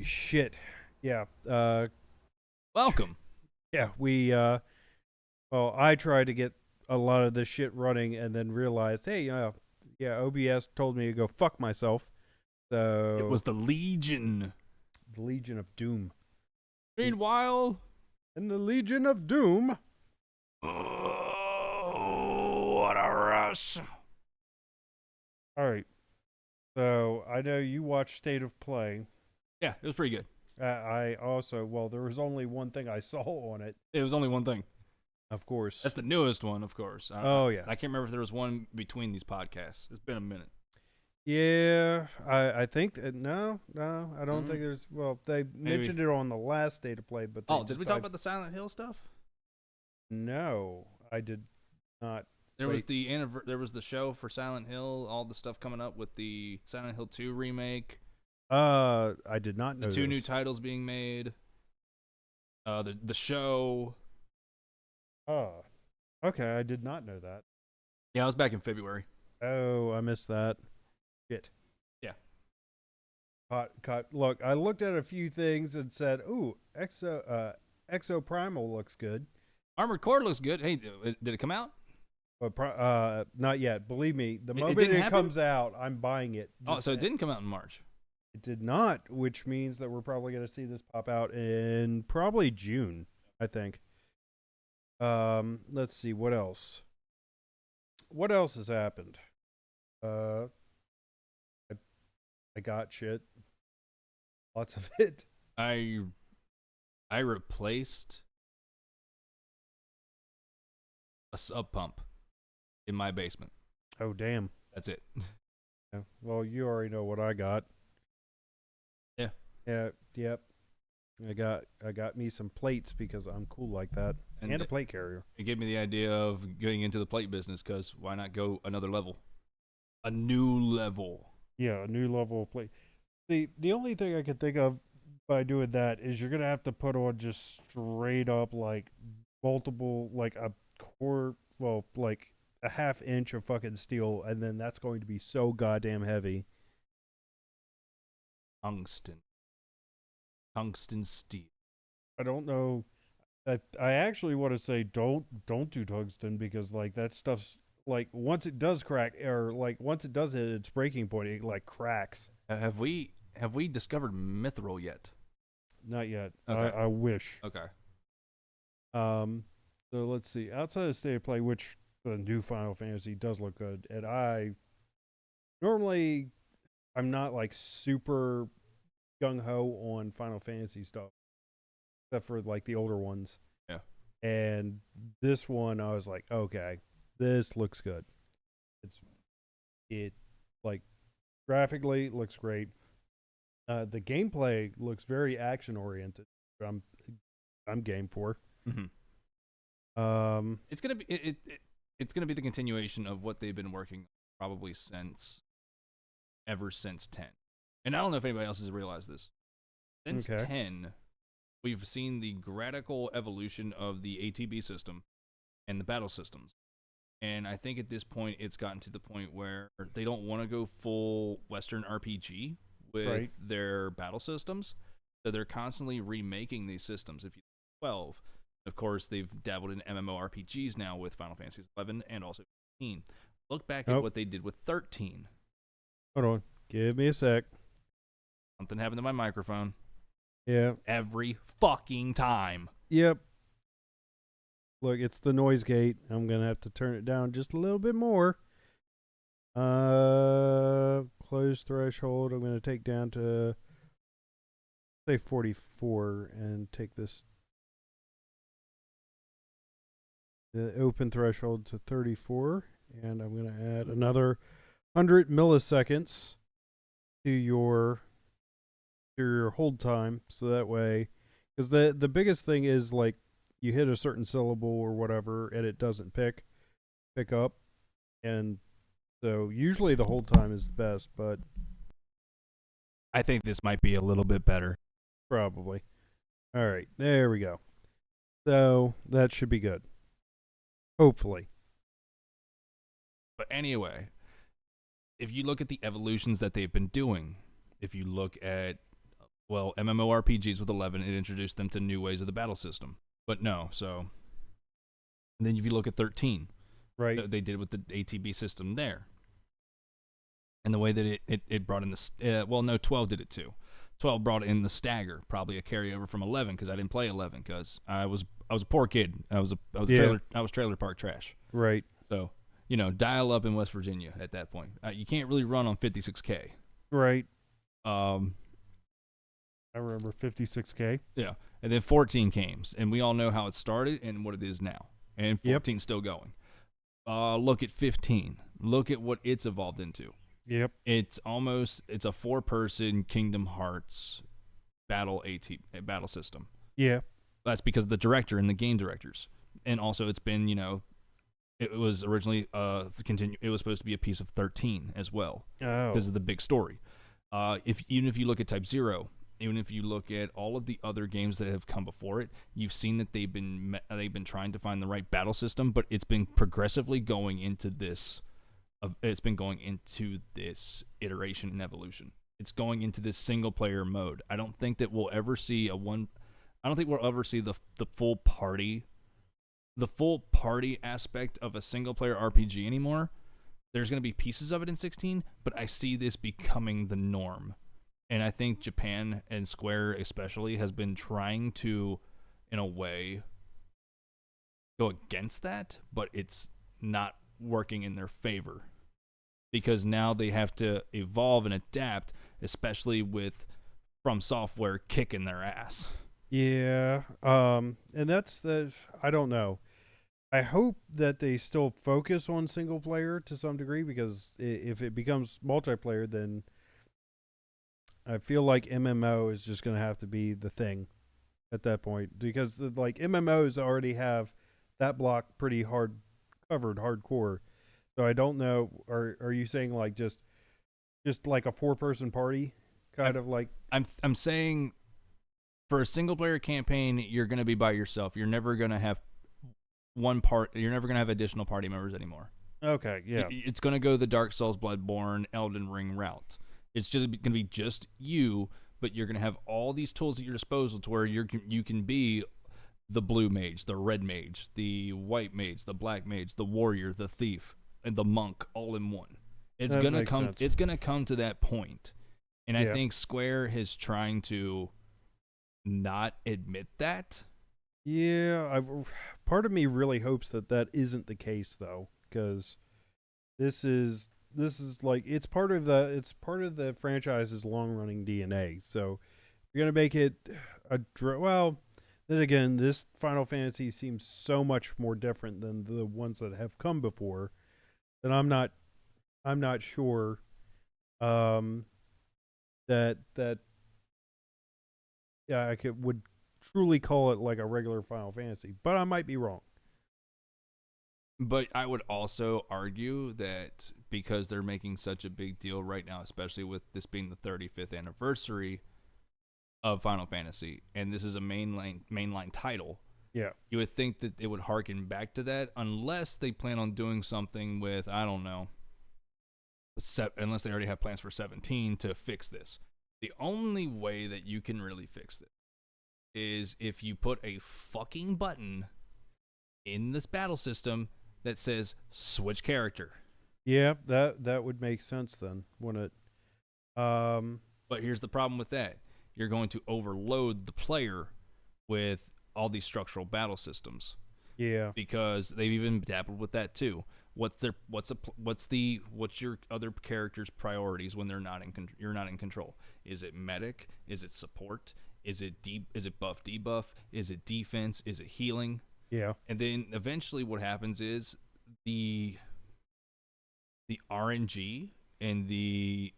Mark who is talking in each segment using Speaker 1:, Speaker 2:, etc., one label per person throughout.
Speaker 1: Holy shit. Yeah.
Speaker 2: Welcome.
Speaker 1: Yeah, well, I tried to get a lot of this shit running and then realized, hey, yeah, OBS told me to go fuck myself.
Speaker 2: It
Speaker 1: So,
Speaker 2: was the Legion.
Speaker 1: the Legion of Doom.
Speaker 2: Meanwhile,
Speaker 1: And the Legion of Doom.
Speaker 2: oh, what a rush.
Speaker 1: All right. So, I know you watched State of Play.
Speaker 2: Yeah, it was pretty good.
Speaker 1: I also, well, there was only one thing I saw on it,
Speaker 2: It was only one thing.
Speaker 1: of course.
Speaker 2: That's the newest one, of course.
Speaker 1: Oh, yeah.
Speaker 2: I can't remember if there was one between these podcasts. It's been a minute.
Speaker 1: Yeah, I think no, I don't think
Speaker 2: Mm,
Speaker 1: there's. Well, they
Speaker 2: Maybe.
Speaker 1: mentioned it on the last State of Play, but they
Speaker 2: Oh, did we talk about the Silent Hill stuff?
Speaker 1: No, I did not.
Speaker 2: There was
Speaker 1: Wait.
Speaker 2: there was the show for Silent Hill, all the stuff coming up with the Silent Hill 2 remake,
Speaker 1: I did not
Speaker 2: the
Speaker 1: know
Speaker 2: two new
Speaker 1: this.
Speaker 2: titles being made, the show.
Speaker 1: Oh, okay, I did not know that.
Speaker 2: Yeah, I was back in February.
Speaker 1: Oh, I missed that. Shit.
Speaker 2: Yeah.
Speaker 1: Caught. Look, I looked at a few things and said, "Ooh, Exo Primal looks good,"
Speaker 2: Armored Core looks good. Hey, did it come out?
Speaker 1: but not yet. Believe me, the
Speaker 2: It
Speaker 1: moment
Speaker 2: didn't
Speaker 1: it
Speaker 2: happen?
Speaker 1: comes out, I'm buying it.
Speaker 2: Oh, so it didn't come out in March.
Speaker 1: It did not, which means that we're probably going to see this pop out in probably June, I think. Let's see what else. What else has happened? Uh, I, I got shit. Lots of it.
Speaker 2: I replaced a sub pump in my basement.
Speaker 1: Oh damn.
Speaker 2: That's it.
Speaker 1: Yeah. Well, you already know what I got.
Speaker 2: Yeah.
Speaker 1: Yeah. Yep. I got me some plates because I'm cool like that, and a plate carrier.
Speaker 2: It gave me the idea of getting into the plate business because why not go another level? A new level.
Speaker 1: Yeah, a new level of plate. The only thing I could think of by doing that is you're gonna have to put on just straight up like multiple like a core, well, like a half inch of fucking steel, and then that's going to be so goddamn heavy.
Speaker 2: Tungsten. Tungsten steel.
Speaker 1: I don't know. I actually want to say don't do tungsten because like that stuff's like once it does crack or like once it does hit its breaking point, it like cracks.
Speaker 2: Have we discovered mithril yet?
Speaker 1: Not yet.
Speaker 2: Okay.
Speaker 1: I wish.
Speaker 2: Okay.
Speaker 1: Um, so let's see. Outside of State of Play, which the new Final Fantasy does look good, and I normally I'm not like super gung ho on Final Fantasy stuff, except for like the older ones.
Speaker 2: Yeah.
Speaker 1: And this one, I was like, okay, this looks good. It like graphically it looks great. The gameplay looks very action oriented. I'm game for.
Speaker 2: Mm-hmm. It's gonna be it's gonna be the continuation of what they've been working probably ever since 10. And I don't know if anybody else has realized this. Since
Speaker 1: Okay.
Speaker 2: 10, we've seen the gradual evolution of the ATB system and the battle systems. And I think at this point, it's gotten to the point where they don't want to go full Western RPG with
Speaker 1: Right.
Speaker 2: their battle systems. So they're constantly remaking these systems. If you 12, of course, they've dabbled in MMORPGs now with Final Fantasy 11 and also 15. Look back at what they did with 13.
Speaker 1: Hold on. Give me a sec.
Speaker 2: Something happened to my microphone.
Speaker 1: Yeah.
Speaker 2: Every fucking time.
Speaker 1: Yep. Look, it's the noise gate. I'm gonna have to turn it down just a little bit more. Close threshold. I'm gonna take down to say 44 and take the open threshold to 34, and I'm gonna add another 100 milliseconds to your hold time, so that way, because the biggest thing is like you hit a certain syllable or whatever and it doesn't pick up, and so usually the hold time is the best, but
Speaker 2: I think this might be a little bit better.
Speaker 1: probably. All right, there we go. So that should be good. Hopefully.
Speaker 2: But anyway, if you look at the evolutions that they've been doing, if you look at well, MMORPGs with 11, it introduced them to new ways of the battle system. But no, so and then if you look at 13,
Speaker 1: Right.
Speaker 2: they did with the ATB system there, and the way that it brought in the well, no, 12 did it too. 12 brought in the stagger, probably a carryover from 11 because I didn't play 11 because I was a poor kid. I was
Speaker 1: Yeah.
Speaker 2: trailer park trash.
Speaker 1: Right.
Speaker 2: So dial up in West Virginia at that point. You can't really run on 56K.
Speaker 1: Right.
Speaker 2: Um,
Speaker 1: I remember 56K.
Speaker 2: yeah, and then 14 came, and we all know how it started and what it is now, and
Speaker 1: Yep.
Speaker 2: 14's still going. Look at 15. Look at what it's evolved into.
Speaker 1: Yep.
Speaker 2: It's a 4-person Kingdom Hearts battle system.
Speaker 1: Yeah.
Speaker 2: That's because of the director and the game directors, and also it's been it was originally it was supposed to be a piece of 13 as well
Speaker 1: Oh.
Speaker 2: because of the big story. Even if you look at Type 0, even if you look at all of the other games that have come before it, you've seen that they've been trying to find the right battle system, but it's been progressively going into this. It's been going into this iteration and evolution. It's going into this single player mode. I don't think that we'll ever see I don't think we'll ever see the full party aspect of a single player RPG anymore. There's going to be pieces of it in 16, but I see this becoming the norm. And I think Japan and Square especially has been trying to, in a way, go against that, but it's not working in their favor. Because now they have to evolve and adapt, especially with From Software kicking their ass.
Speaker 1: Yeah. And that's I don't know. I hope that they still focus on single player to some degree because if it becomes multiplayer, then I feel like MMO is just going to have to be the thing at that point because like MMOs already have that block pretty hard covered hardcore. So I don't know. Are you saying like just like a 4-person party, kind of like?
Speaker 2: I'm saying for a single player campaign, you're going to be by yourself. You're never going to have You're never going to have additional party members anymore.
Speaker 1: Okay, yeah,
Speaker 2: It's going to go the Dark Souls, Bloodborne, Elden Ring route. It's just going to be just you, but you're going to have all these tools at your disposal to where you can be the blue mage, the red mage, the white mage, the black mage, the warrior, the thief, and the monk all in one. It's
Speaker 1: that
Speaker 2: gonna
Speaker 1: makes
Speaker 2: come.
Speaker 1: sense.
Speaker 2: It's gonna come to that point, and I
Speaker 1: Yeah,
Speaker 2: think Square is trying to not admit that.
Speaker 1: yeah. Part of me really hopes that that isn't the case though, because this is like it's part of the franchise's long running DNA. So if you're gonna make it well, then again, this Final Fantasy seems so much more different than the ones that have come before. That I'm not sure um, that yeah would truly call it like a regular Final Fantasy, but I might be wrong.
Speaker 2: But I would also argue that because they're making such a big deal right now, especially with this being the 35th anniversary of Final Fantasy, and this is a mainline title,
Speaker 1: Yeah,
Speaker 2: you would think that it would harken back to that, unless they plan on doing something with, I don't know, unless they already have plans for 17 to fix this. The only way that you can really fix this is if you put a fucking button in this battle system that says switch character.
Speaker 1: yeah, that would make sense then, wouldn't it?
Speaker 2: But here's the problem with that. You're going to overload the player with all these structural battle systems
Speaker 1: Yeah,
Speaker 2: because they've even dabbled with that too. What's your other character's priorities when you're not in control? Is it medic? Is it support? Is it buff debuff? Is it defense? Is it healing?
Speaker 1: yeah,
Speaker 2: And then eventually what happens is the RNG and the,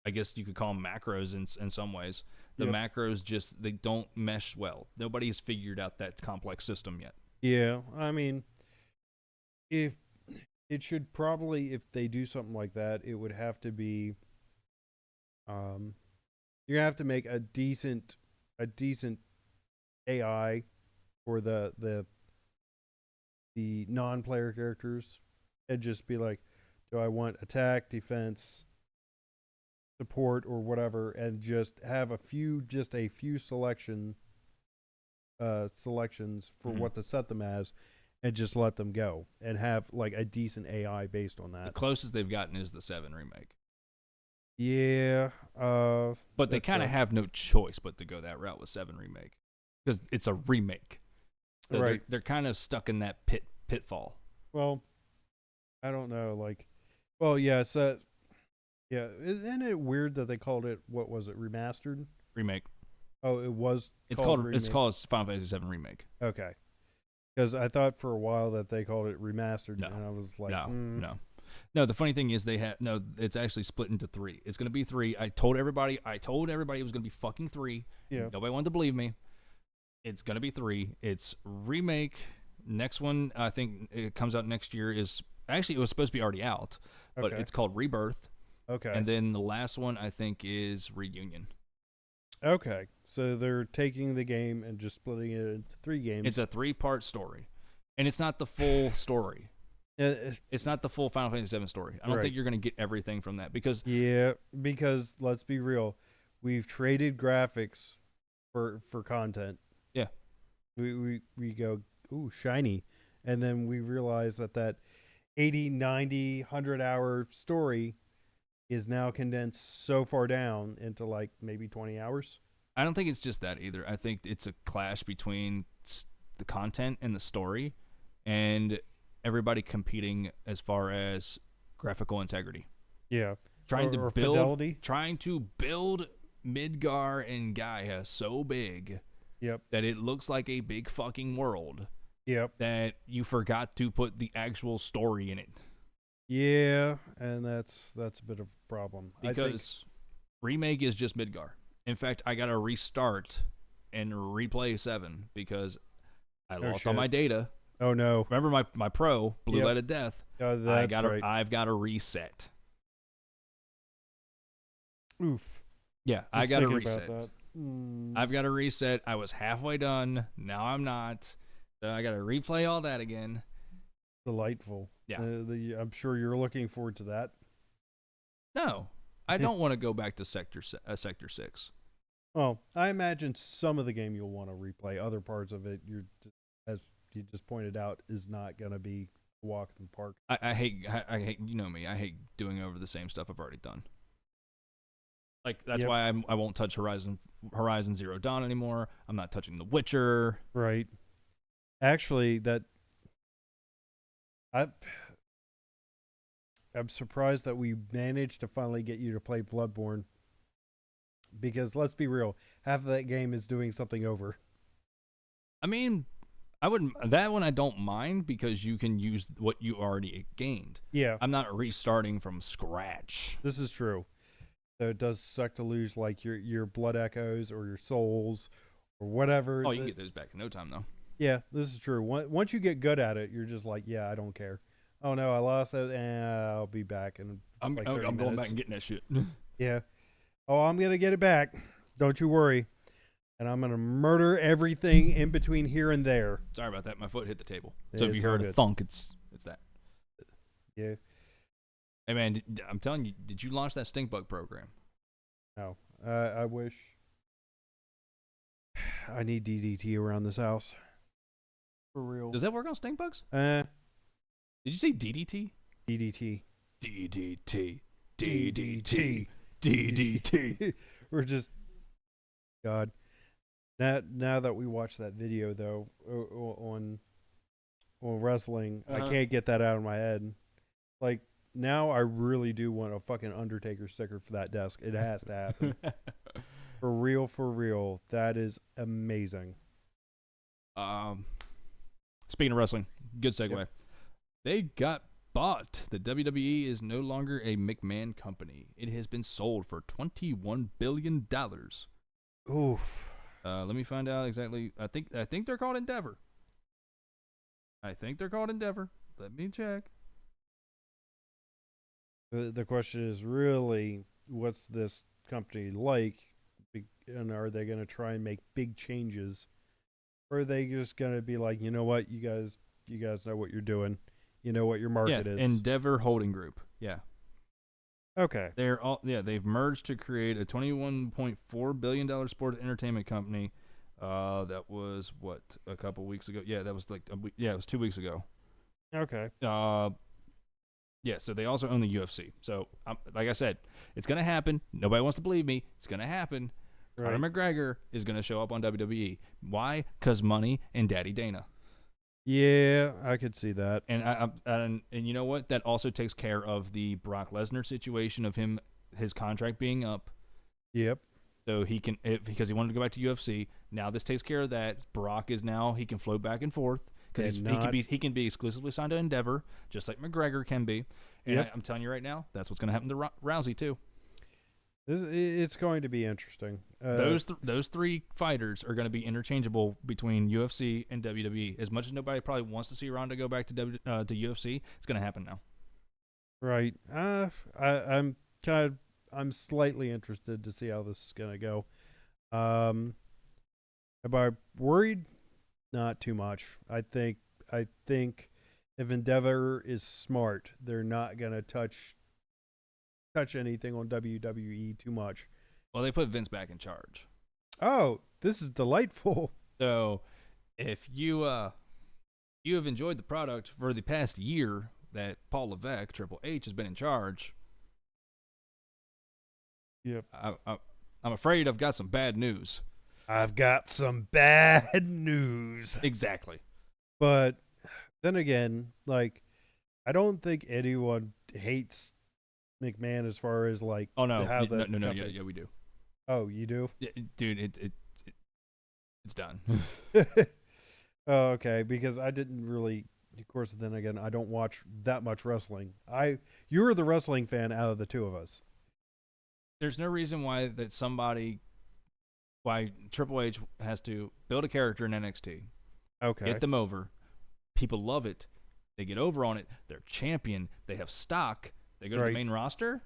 Speaker 2: I guess you could call them macros in some ways. The
Speaker 1: yep.
Speaker 2: macros just, they don't mesh well. Nobody's figured out that complex system yet.
Speaker 1: Yeah. I mean, if it should probably, if they do something like that, it would have to be you're gonna have to make a decent AI for the non-player characters. And just be like, do I want attack, defense, support or whatever, and just have just a few selections for
Speaker 2: Mhm.
Speaker 1: what to set them as, and just let them go and have like a decent AI based on
Speaker 2: The
Speaker 1: that.
Speaker 2: closest they've gotten is the 7 remake.
Speaker 1: Yeah,
Speaker 2: But they
Speaker 1: that's
Speaker 2: kind of
Speaker 1: fair.
Speaker 2: have no choice but to go that route with 7 remake because it's a remake. So
Speaker 1: Right.
Speaker 2: they're kind of stuck in that pitfall.
Speaker 1: Well, I don't know. Like, well, yeah. So, yeah, isn't it weird that they called it, what was it, remastered?
Speaker 2: Remake.
Speaker 1: Oh, it was
Speaker 2: It's
Speaker 1: called
Speaker 2: called it's
Speaker 1: remake.
Speaker 2: called Final Fantasy 7 remake.
Speaker 1: Okay, because I thought for a while that they called it remastered,
Speaker 2: No.
Speaker 1: and I was like,
Speaker 2: No. No. No, the funny thing is they have no. It's actually split into 3. It's gonna be 3. I told everybody. It was gonna be fucking 3.
Speaker 1: yeah,
Speaker 2: Nobody wanted to believe me. It's gonna be 3. It's remake. Next one, I think it comes out next year. Is actually it was supposed to be already out, but
Speaker 1: okay,
Speaker 2: it's called Rebirth.
Speaker 1: okay,
Speaker 2: And then the last one I think is Reunion.
Speaker 1: okay. So they're taking the game and just splitting it into 3 games.
Speaker 2: It's a 3-part story, and it's not the full story. It's not the full Final Fantasy VII story. I don't
Speaker 1: Right.
Speaker 2: think you're going to get everything from that because
Speaker 1: Yeah, because let's be real, we've traded graphics for content.
Speaker 2: Yeah.
Speaker 1: We go, ooh, shiny, and then we realize that 80, 90, 100 hour story is now condensed so far down into like maybe 20 hours.
Speaker 2: I don't think it's just that either. I think it's a clash between the content and the story, and everybody competing as far as graphical integrity.
Speaker 1: Yeah,
Speaker 2: Trying to
Speaker 1: or
Speaker 2: build,
Speaker 1: fidelity.
Speaker 2: trying to build Midgar and Gaia so big
Speaker 1: Yep,
Speaker 2: that it looks like a big fucking world
Speaker 1: yep,
Speaker 2: that you forgot to put the actual story in it.
Speaker 1: yeah, and that's a bit of a problem. I think.
Speaker 2: Because remake is just Midgar. In fact, I gotta restart and replay 7 because I lost all
Speaker 1: Shit.
Speaker 2: my data.
Speaker 1: Oh no.
Speaker 2: Remember my pro blew
Speaker 1: Yep.
Speaker 2: out of death.
Speaker 1: That's right.
Speaker 2: I've got to reset.
Speaker 1: Oof.
Speaker 2: Yeah, I
Speaker 1: Just
Speaker 2: got to
Speaker 1: thinking about
Speaker 2: reset.
Speaker 1: that.
Speaker 2: I've got to reset. I was halfway done. Now I'm not. So I got to replay all that again.
Speaker 1: Delightful.
Speaker 2: Yeah.
Speaker 1: I'm sure you're looking forward to that.
Speaker 2: No, I don't want to go back to Sector 6.
Speaker 1: Well, I imagine some of the game you'll want to replay. Other parts of it, as you just pointed out, is not going to be a walk in the park.
Speaker 2: I hate you know me. I hate doing over the same stuff I've already done. Like that's
Speaker 1: Yep.
Speaker 2: why I won't touch Horizon Zero Dawn anymore. I'm not touching The Witcher.
Speaker 1: Right. Actually, I I'm surprised that we managed to finally get you to play Bloodborne. Because let's be real, half of that game is doing something over.
Speaker 2: I mean, I wouldn't that one I don't mind because you can use what you already gained.
Speaker 1: Yeah,
Speaker 2: I'm not restarting from scratch.
Speaker 1: this is true. So it does suck to lose like your blood echoes or your souls or whatever.
Speaker 2: Oh, you can get those back in no time though.
Speaker 1: Yeah, this is true. Once you get good at it, you're just like, yeah, I don't care. Oh no, I lost that. I'll be back in
Speaker 2: I'm
Speaker 1: like 30
Speaker 2: I'm going
Speaker 1: minutes.
Speaker 2: back and getting that shit.
Speaker 1: Yeah. Oh, I'm gonna get it back. Don't you worry. And I'm gonna murder everything in between here and there.
Speaker 2: Sorry about that. My foot hit the table. So if
Speaker 1: It's
Speaker 2: you
Speaker 1: all
Speaker 2: heard a
Speaker 1: good.
Speaker 2: thunk, it's that.
Speaker 1: Yeah.
Speaker 2: Hey man, I'm telling you, did you launch that stink bug program?
Speaker 1: No. I wish. I need DDT around this house. For real.
Speaker 2: Does that work on stink bugs?
Speaker 1: Uh,
Speaker 2: Did you say DDT?
Speaker 1: DDT.
Speaker 2: DDT.
Speaker 1: DDT.
Speaker 2: DDT.
Speaker 1: We're just God. Now that we watched that video though on wrestling, I can't get that out of my head. Like now, I really do want a fucking Undertaker sticker for that desk. It has to happen. For real, for real. That is amazing.
Speaker 2: Speaking of wrestling, good segue.
Speaker 1: Yep.
Speaker 2: They got bought. The WWE is no longer a McMahon company. It has been sold for $21 billion.
Speaker 1: Oof.
Speaker 2: Let me find out exactly. I think they're called Endeavor. Let me check.
Speaker 1: The question is really, what's this company like? And are they going to try and make big changes? Or are they just going to be like, you know what, you guys know what you're doing. You know what your market is.
Speaker 2: Endeavor Holding Group. Yeah.
Speaker 1: Okay.
Speaker 2: They've merged to create a $21.4 billion sports entertainment company. That was what, a couple weeks ago. Yeah, that was like it was 2 weeks ago.
Speaker 1: Okay.
Speaker 2: Yeah, so they also own the UFC. So, like I said, it's gonna happen. Nobody wants to believe me. It's gonna happen.
Speaker 1: Right.
Speaker 2: Conor McGregor is gonna show up on WWE. Why? Cause money and Daddy Dana.
Speaker 1: Yeah, I could see that.
Speaker 2: And you know what? That also takes care of the Brock Lesnar situation of his contract being up.
Speaker 1: Yep.
Speaker 2: So he can, because he wanted to go back to UFC. Now this takes care of that. Brock is now, he can float back and forth because he can be exclusively signed to Endeavor, just like McGregor can be. And
Speaker 1: Yep.
Speaker 2: I'm telling you right now, that's what's going to happen to Rousey too.
Speaker 1: It's going to be interesting.
Speaker 2: Those three fighters are going to be interchangeable between UFC and WWE. As much as nobody probably wants to see Ronda go back to UFC, it's going to happen now.
Speaker 1: Right. I'm slightly interested to see how this is gonna go. Am I worried? Not too much. I think if Endeavor is smart, they're not gonna touch anything on WWE too much.
Speaker 2: Well, they put Vince back in charge.
Speaker 1: Oh, this is delightful.
Speaker 2: So if you have enjoyed the product for the past year that Paul Levesque, Triple H, has been in charge,
Speaker 1: Yep.
Speaker 2: I'm afraid I've got some bad news.
Speaker 1: I've got some bad news.
Speaker 2: Exactly.
Speaker 1: But then again, like, I don't think anyone hates McMahon as far as like.
Speaker 2: Oh no,
Speaker 1: how
Speaker 2: no, yeah, we do.
Speaker 1: Oh, you do?
Speaker 2: Yeah, dude, it's done.
Speaker 1: Oh, okay, because I didn't really. Of course, then again, I don't watch that much wrestling. You're the wrestling fan out of the two of us.
Speaker 2: There's no reason why Triple H has to build a character in NXT,
Speaker 1: Okay.
Speaker 2: get them over. People love it. They get over on it. They're champion. They have stock. They go to the main roster,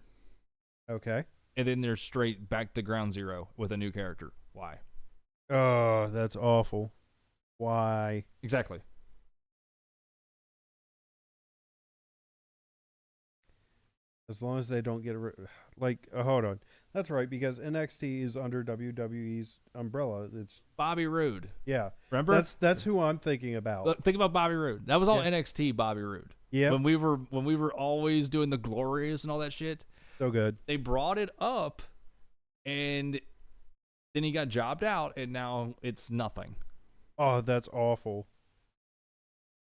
Speaker 1: Okay.
Speaker 2: and then they're straight back to ground zero with a new character. Why?
Speaker 1: Oh, that's awful. Why?
Speaker 2: Exactly.
Speaker 1: As long as they don't get hold on. That's right, because NXT is under WWE's umbrella. It's
Speaker 2: Bobby Roode.
Speaker 1: yeah.
Speaker 2: Remember?
Speaker 1: That's who I'm thinking about.
Speaker 2: Look, think about Bobby Roode. That was all
Speaker 1: Yeah.
Speaker 2: NXT Bobby Roode.
Speaker 1: Yeah.
Speaker 2: When we were always doing the Glorious and all that shit,
Speaker 1: So good.
Speaker 2: they brought it up, and then he got jobbed out, and now it's nothing.
Speaker 1: Oh, that's awful.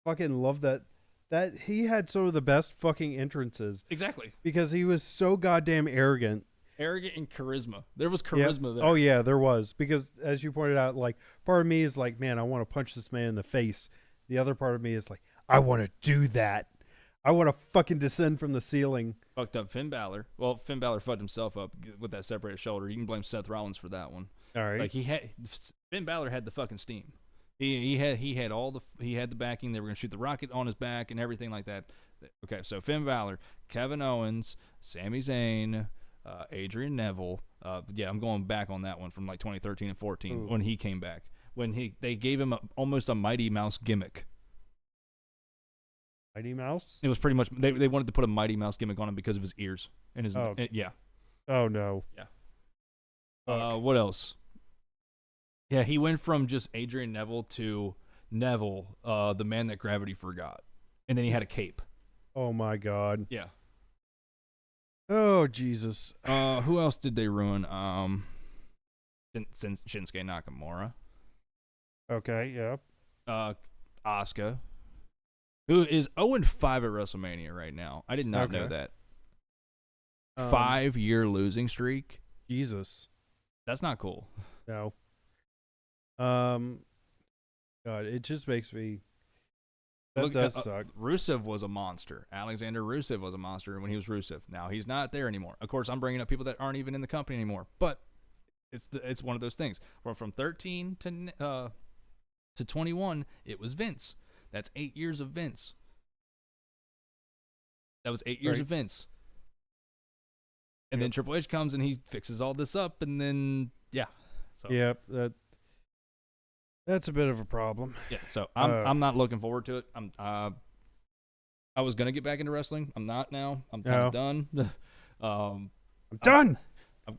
Speaker 1: Fucking love that. That he had some of the best fucking entrances
Speaker 2: Exactly.
Speaker 1: because he was so goddamn arrogant.
Speaker 2: Arrogant and charisma. There was
Speaker 1: Yep.
Speaker 2: charisma there.
Speaker 1: Oh yeah, there was, because as you pointed out, like, part of me is like, man, I want to punch this man in the face. The other part of me is like, I want to do that. I want to fucking descend from the ceiling.
Speaker 2: Fucked up Finn Balor. Well, Finn Balor fucked himself up with that separated shoulder. You can blame Seth Rollins for that one.
Speaker 1: All right.
Speaker 2: Like Finn Balor had the fucking steam. He had the backing. They were gonna shoot the rocket on his back and everything like that. Okay, so Finn Balor, Kevin Owens, Sami Zayn, Adrian Neville. Yeah, I'm going back on that one from like 2013 and 14
Speaker 1: Ooh.
Speaker 2: when he came back. They gave him almost a Mighty Mouse gimmick.
Speaker 1: Mighty Mouse?
Speaker 2: It was pretty much they wanted to put a Mighty Mouse gimmick on him because of his ears and his yeah.
Speaker 1: Oh no.
Speaker 2: Yeah. What else? Yeah, he went from just Adrian Neville to Neville, the man that gravity forgot, and then he had a cape.
Speaker 1: Oh my god.
Speaker 2: Yeah.
Speaker 1: Oh Jesus.
Speaker 2: Who else did they ruin? Shinsuke Nakamura.
Speaker 1: Okay. Yeah.
Speaker 2: Asuka, who is 0-5 at WrestleMania right now. I did not know that. 5-year losing streak.
Speaker 1: Jesus.
Speaker 2: That's not cool.
Speaker 1: No. God, it just makes me. That does suck.
Speaker 2: Rusev was a monster. Alexander Rusev was a monster when he was Rusev. Now he's not there anymore. Of course, I'm bringing up people that aren't even in the company anymore. But it's one of those things. Where from 13 to 21, it was Vince. That's 8 years of Vince. That was 8 years of Vince. And then Triple H comes and he fixes all this up, and then yeah. So.
Speaker 1: Yep. That's a bit of a problem.
Speaker 2: Yeah, so I'm not looking forward to it. I was gonna get back into wrestling. I'm not now. I'm kind of done. Um,
Speaker 1: I'm done.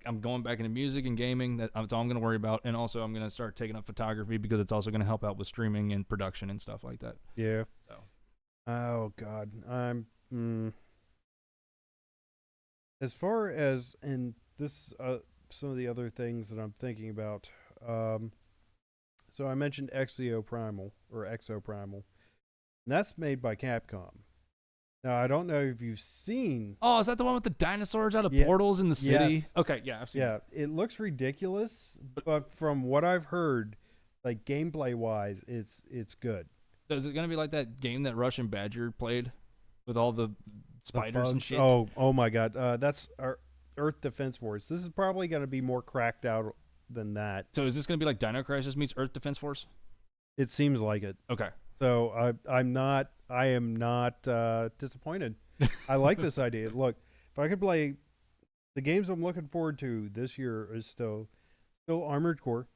Speaker 2: I'm going back into music and gaming. That's all I'm going to worry about. And also, I'm going to start taking up photography because it's also going to help out with streaming and production and stuff like that.
Speaker 1: Yeah.
Speaker 2: So,
Speaker 1: Oh God. As far as and this some of the other things that I'm thinking about. Um, so I mentioned Exo Primal or Exo Primal. And that's made by Capcom. Now I don't know if you've seen.
Speaker 2: oh, is that the one with the dinosaurs out of
Speaker 1: Yeah.
Speaker 2: portals in the city?
Speaker 1: Yes.
Speaker 2: Okay, yeah, I've seen
Speaker 1: Yeah.
Speaker 2: it.
Speaker 1: It looks ridiculous, but from what I've heard, like gameplay wise, it's good.
Speaker 2: So is it going to be like that game that Russian Badger played with all the
Speaker 1: The
Speaker 2: spiders and
Speaker 1: bugs.
Speaker 2: shit?
Speaker 1: Oh my God. That's our Earth Defense Force. This is probably going to be more cracked out than that.
Speaker 2: So is this going to be like Dino Crisis meets Earth Defense Force?
Speaker 1: It seems like it.
Speaker 2: Okay.
Speaker 1: So I am not disappointed. I like this idea. Look, if I could play the games I'm looking forward to this year is still Armored Core,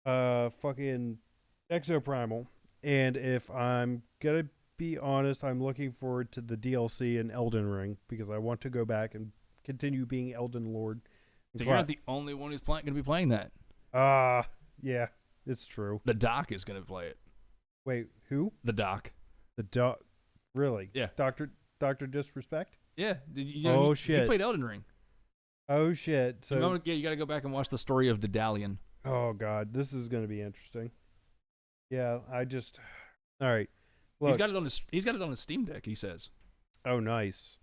Speaker 1: fucking Exoprimal, and if I'm gonna be honest, I'm looking forward to the DLC in Elden Ring because I want to go back and continue being Elden Lord.
Speaker 2: So you're not the only one who's going to be playing that.
Speaker 1: Yeah, it's true.
Speaker 2: The Doc is going to play it.
Speaker 1: Wait, who?
Speaker 2: The Doc.
Speaker 1: The doc? Really?
Speaker 2: Yeah.
Speaker 1: Doctor Disrespect?
Speaker 2: Yeah.
Speaker 1: Shit.
Speaker 2: He played Elden Ring.
Speaker 1: Oh shit. So
Speaker 2: you got to go back and watch the story of Daedalian.
Speaker 1: oh god, this is going to be interesting. Yeah, all right. Look,
Speaker 2: He's got it on his Steam Deck, he says.
Speaker 1: oh nice.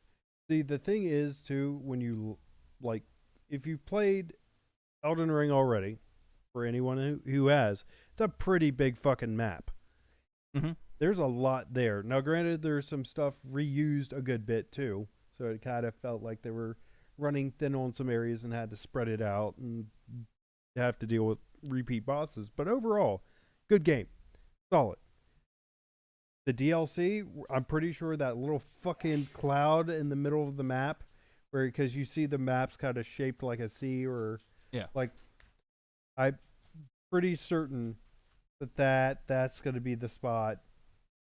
Speaker 1: See, the thing is too, when you like, if you played Elden Ring already, for anyone who has, it's a pretty big fucking map.
Speaker 2: Mm-hmm.
Speaker 1: There's a lot there. Now, granted, there's some stuff reused a good bit too, so it kind of felt like they were running thin on some areas and had to spread it out and have to deal with repeat bosses. But overall, good game, solid. The DLC, I'm pretty sure that little fucking cloud in the middle of the map, where because you see the maps kind of shaped like a C or like, I'm pretty certain that's going to be the spot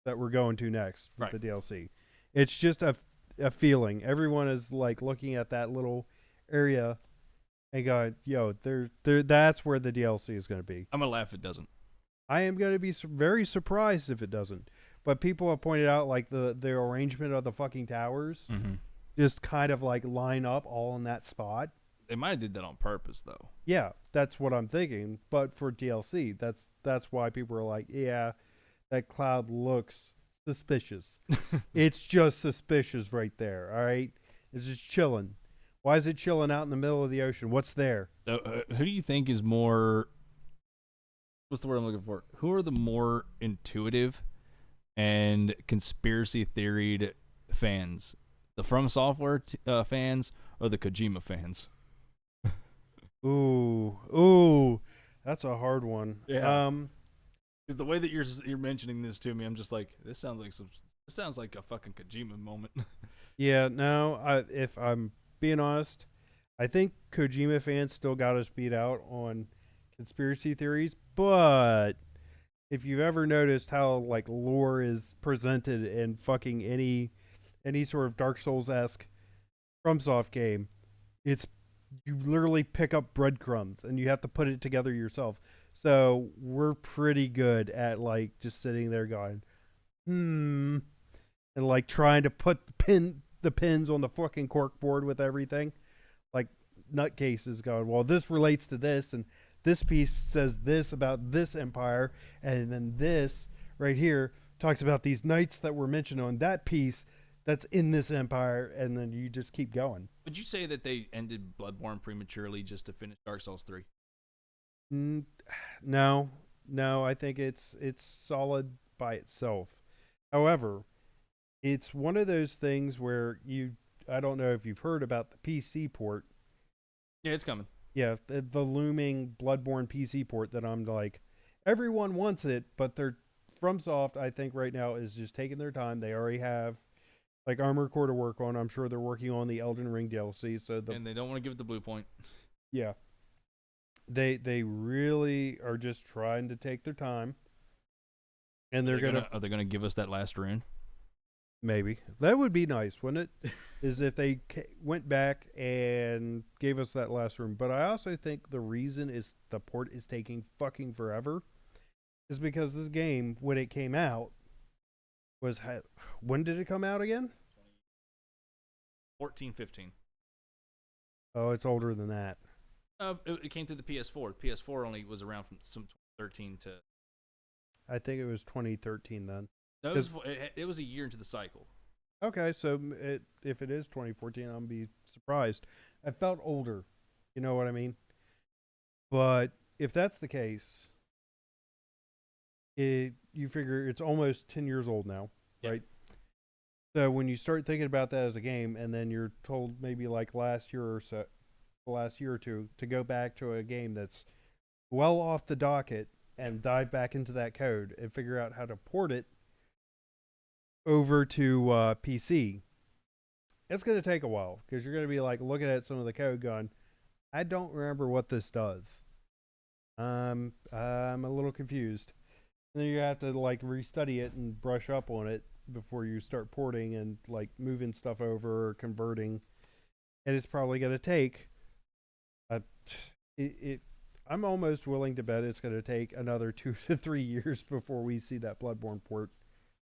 Speaker 1: that we're going to next with the DLC. It's just a feeling. Everyone is like looking at that little area and going, "Yo, that's where the DLC is going to be."
Speaker 2: I'm gonna laugh if it doesn't.
Speaker 1: I am going to be very surprised if it doesn't. But people have pointed out like the arrangement of the fucking towers just kind of like line up all in that spot.
Speaker 2: They might have did that on purpose though.
Speaker 1: Yeah, that's what I'm thinking. But for DLC, that's why people are like, yeah, that cloud looks suspicious. It's just suspicious right there. All right, it's just chilling. Why is it chilling out in the middle of the ocean? What's there?
Speaker 2: So, who do you think is more? What's the word I'm looking for? Who are the more intuitive and conspiracy theoried fans? The From Software fans or the Kojima fans?
Speaker 1: Ooh, that's a hard one.
Speaker 2: Yeah. Because the way that you're mentioning this to me, I'm just like, this sounds like a fucking Kojima moment.
Speaker 1: Yeah, no, if I'm being honest, I think Kojima fans still got us beat out on conspiracy theories, but if you've ever noticed how like lore is presented in fucking any sort of Dark Souls-esque FromSoft game, it's you literally pick up breadcrumbs and you have to put it together yourself. So we're pretty good at like just sitting there going, and like trying to put the pins on the fucking corkboard with everything, like nutcases going, well, this relates to this, and this piece says this about this empire, and then this right here talks about these knights that were mentioned on that piece that's in this empire, and then you just keep going.
Speaker 2: Would you say that they ended Bloodborne prematurely just to finish Dark Souls 3?
Speaker 1: No, I think it's solid by itself. However, it's one of those things where I don't know if you've heard about the PC port.
Speaker 2: Yeah, it's coming.
Speaker 1: Yeah, the looming Bloodborne PC port that I'm like, everyone wants it, but they're FromSoft, I think right now is just taking their time. They already have like Armored Core to work on. I'm sure they're working on the Elden Ring DLC.
Speaker 2: And they don't want to give it the blue point.
Speaker 1: Yeah. They really are just trying to take their time. And are they gonna
Speaker 2: give us that last rune?
Speaker 1: Maybe that would be nice, wouldn't it? Is if they went back and gave us that last room. But I also think the reason is the port is taking fucking forever is because this game, when it came out, was when did it come out again?
Speaker 2: 14, 15.
Speaker 1: Oh, it's older than that.
Speaker 2: It came through the PS4. The PS4 only was around from some 13 to.
Speaker 1: I think it was 2013 then.
Speaker 2: No, it was a year into the cycle.
Speaker 1: Okay, so if it is 2014, I'll be surprised. I felt older. You know what I mean? But if that's the case, you figure it's almost 10 years old now,
Speaker 2: Yeah.
Speaker 1: right? So when you start thinking about that as a game, and then you're told maybe like last year or so, the last year or two, to go back to a game that's well off the docket and dive back into that code and figure out how to port it over to PC, it's going to take a while because you're going to be like looking at some of the code going, I don't remember what this does. I'm a little confused. And then you have to like restudy it and brush up on it before you start porting and like moving stuff over or converting. And it's probably going to take a, it I'm almost willing to bet it's going to take another 2 to 3 years before we see that Bloodborne port.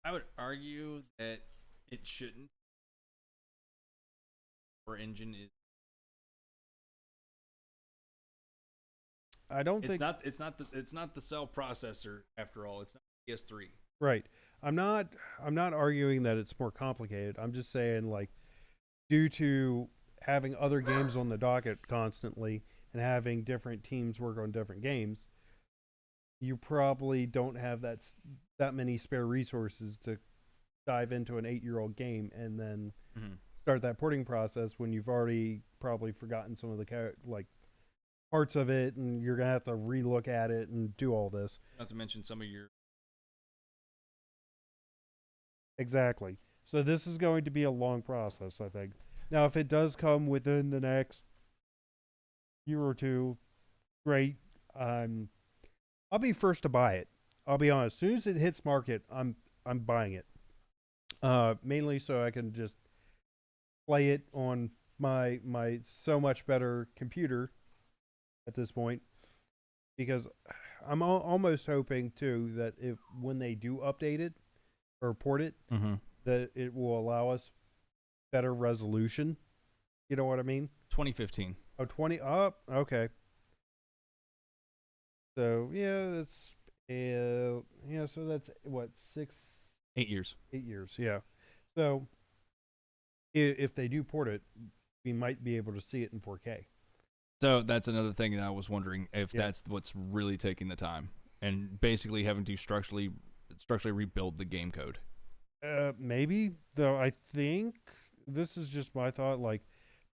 Speaker 2: I would argue that it shouldn't. Our engine is.
Speaker 1: I don't
Speaker 2: It's
Speaker 1: think
Speaker 2: not. It's not the cell processor after all. It's not PS3.
Speaker 1: right. I'm not arguing that it's more complicated. I'm just saying like due to having other games on the docket constantly and having different teams work on different games, you probably don't have that many spare resources to dive into an 8-year-old game and then start that porting process when you've already probably forgotten some of the like parts of it, and you're gonna have to relook at it and do all this.
Speaker 2: Not to mention some of your.
Speaker 1: Exactly. So this is going to be a long process, I think. Now, if it does come within the next year or two, great. I'll be first to buy it. I'll be honest. As soon as it hits market, I'm buying it. Mainly so I can just play it on my so much better computer at this point, because I'm almost hoping too that if when they do update it or port it, that it will allow us better resolution. You know what I mean?
Speaker 2: 2015.
Speaker 1: Oh, 20 up. Okay. So yeah, that's yeah. So that's what
Speaker 2: 8 years.
Speaker 1: 8 years. Yeah. So if they do port it, we might be able to see it in 4K.
Speaker 2: So that's another thing that I was wondering if
Speaker 1: Yeah.
Speaker 2: that's what's really taking the time, and basically having to structurally rebuild the game code.
Speaker 1: Maybe though. I think this is just my thought. Like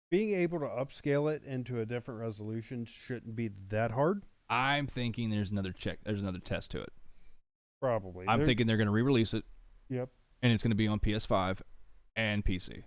Speaker 1: being able to upscale it into a different resolution shouldn't be that hard.
Speaker 2: I'm thinking there's another test to it.
Speaker 1: Probably.
Speaker 2: I'm thinking they're going to re-release it.
Speaker 1: Yep.
Speaker 2: And it's going to be on PS5 and PC.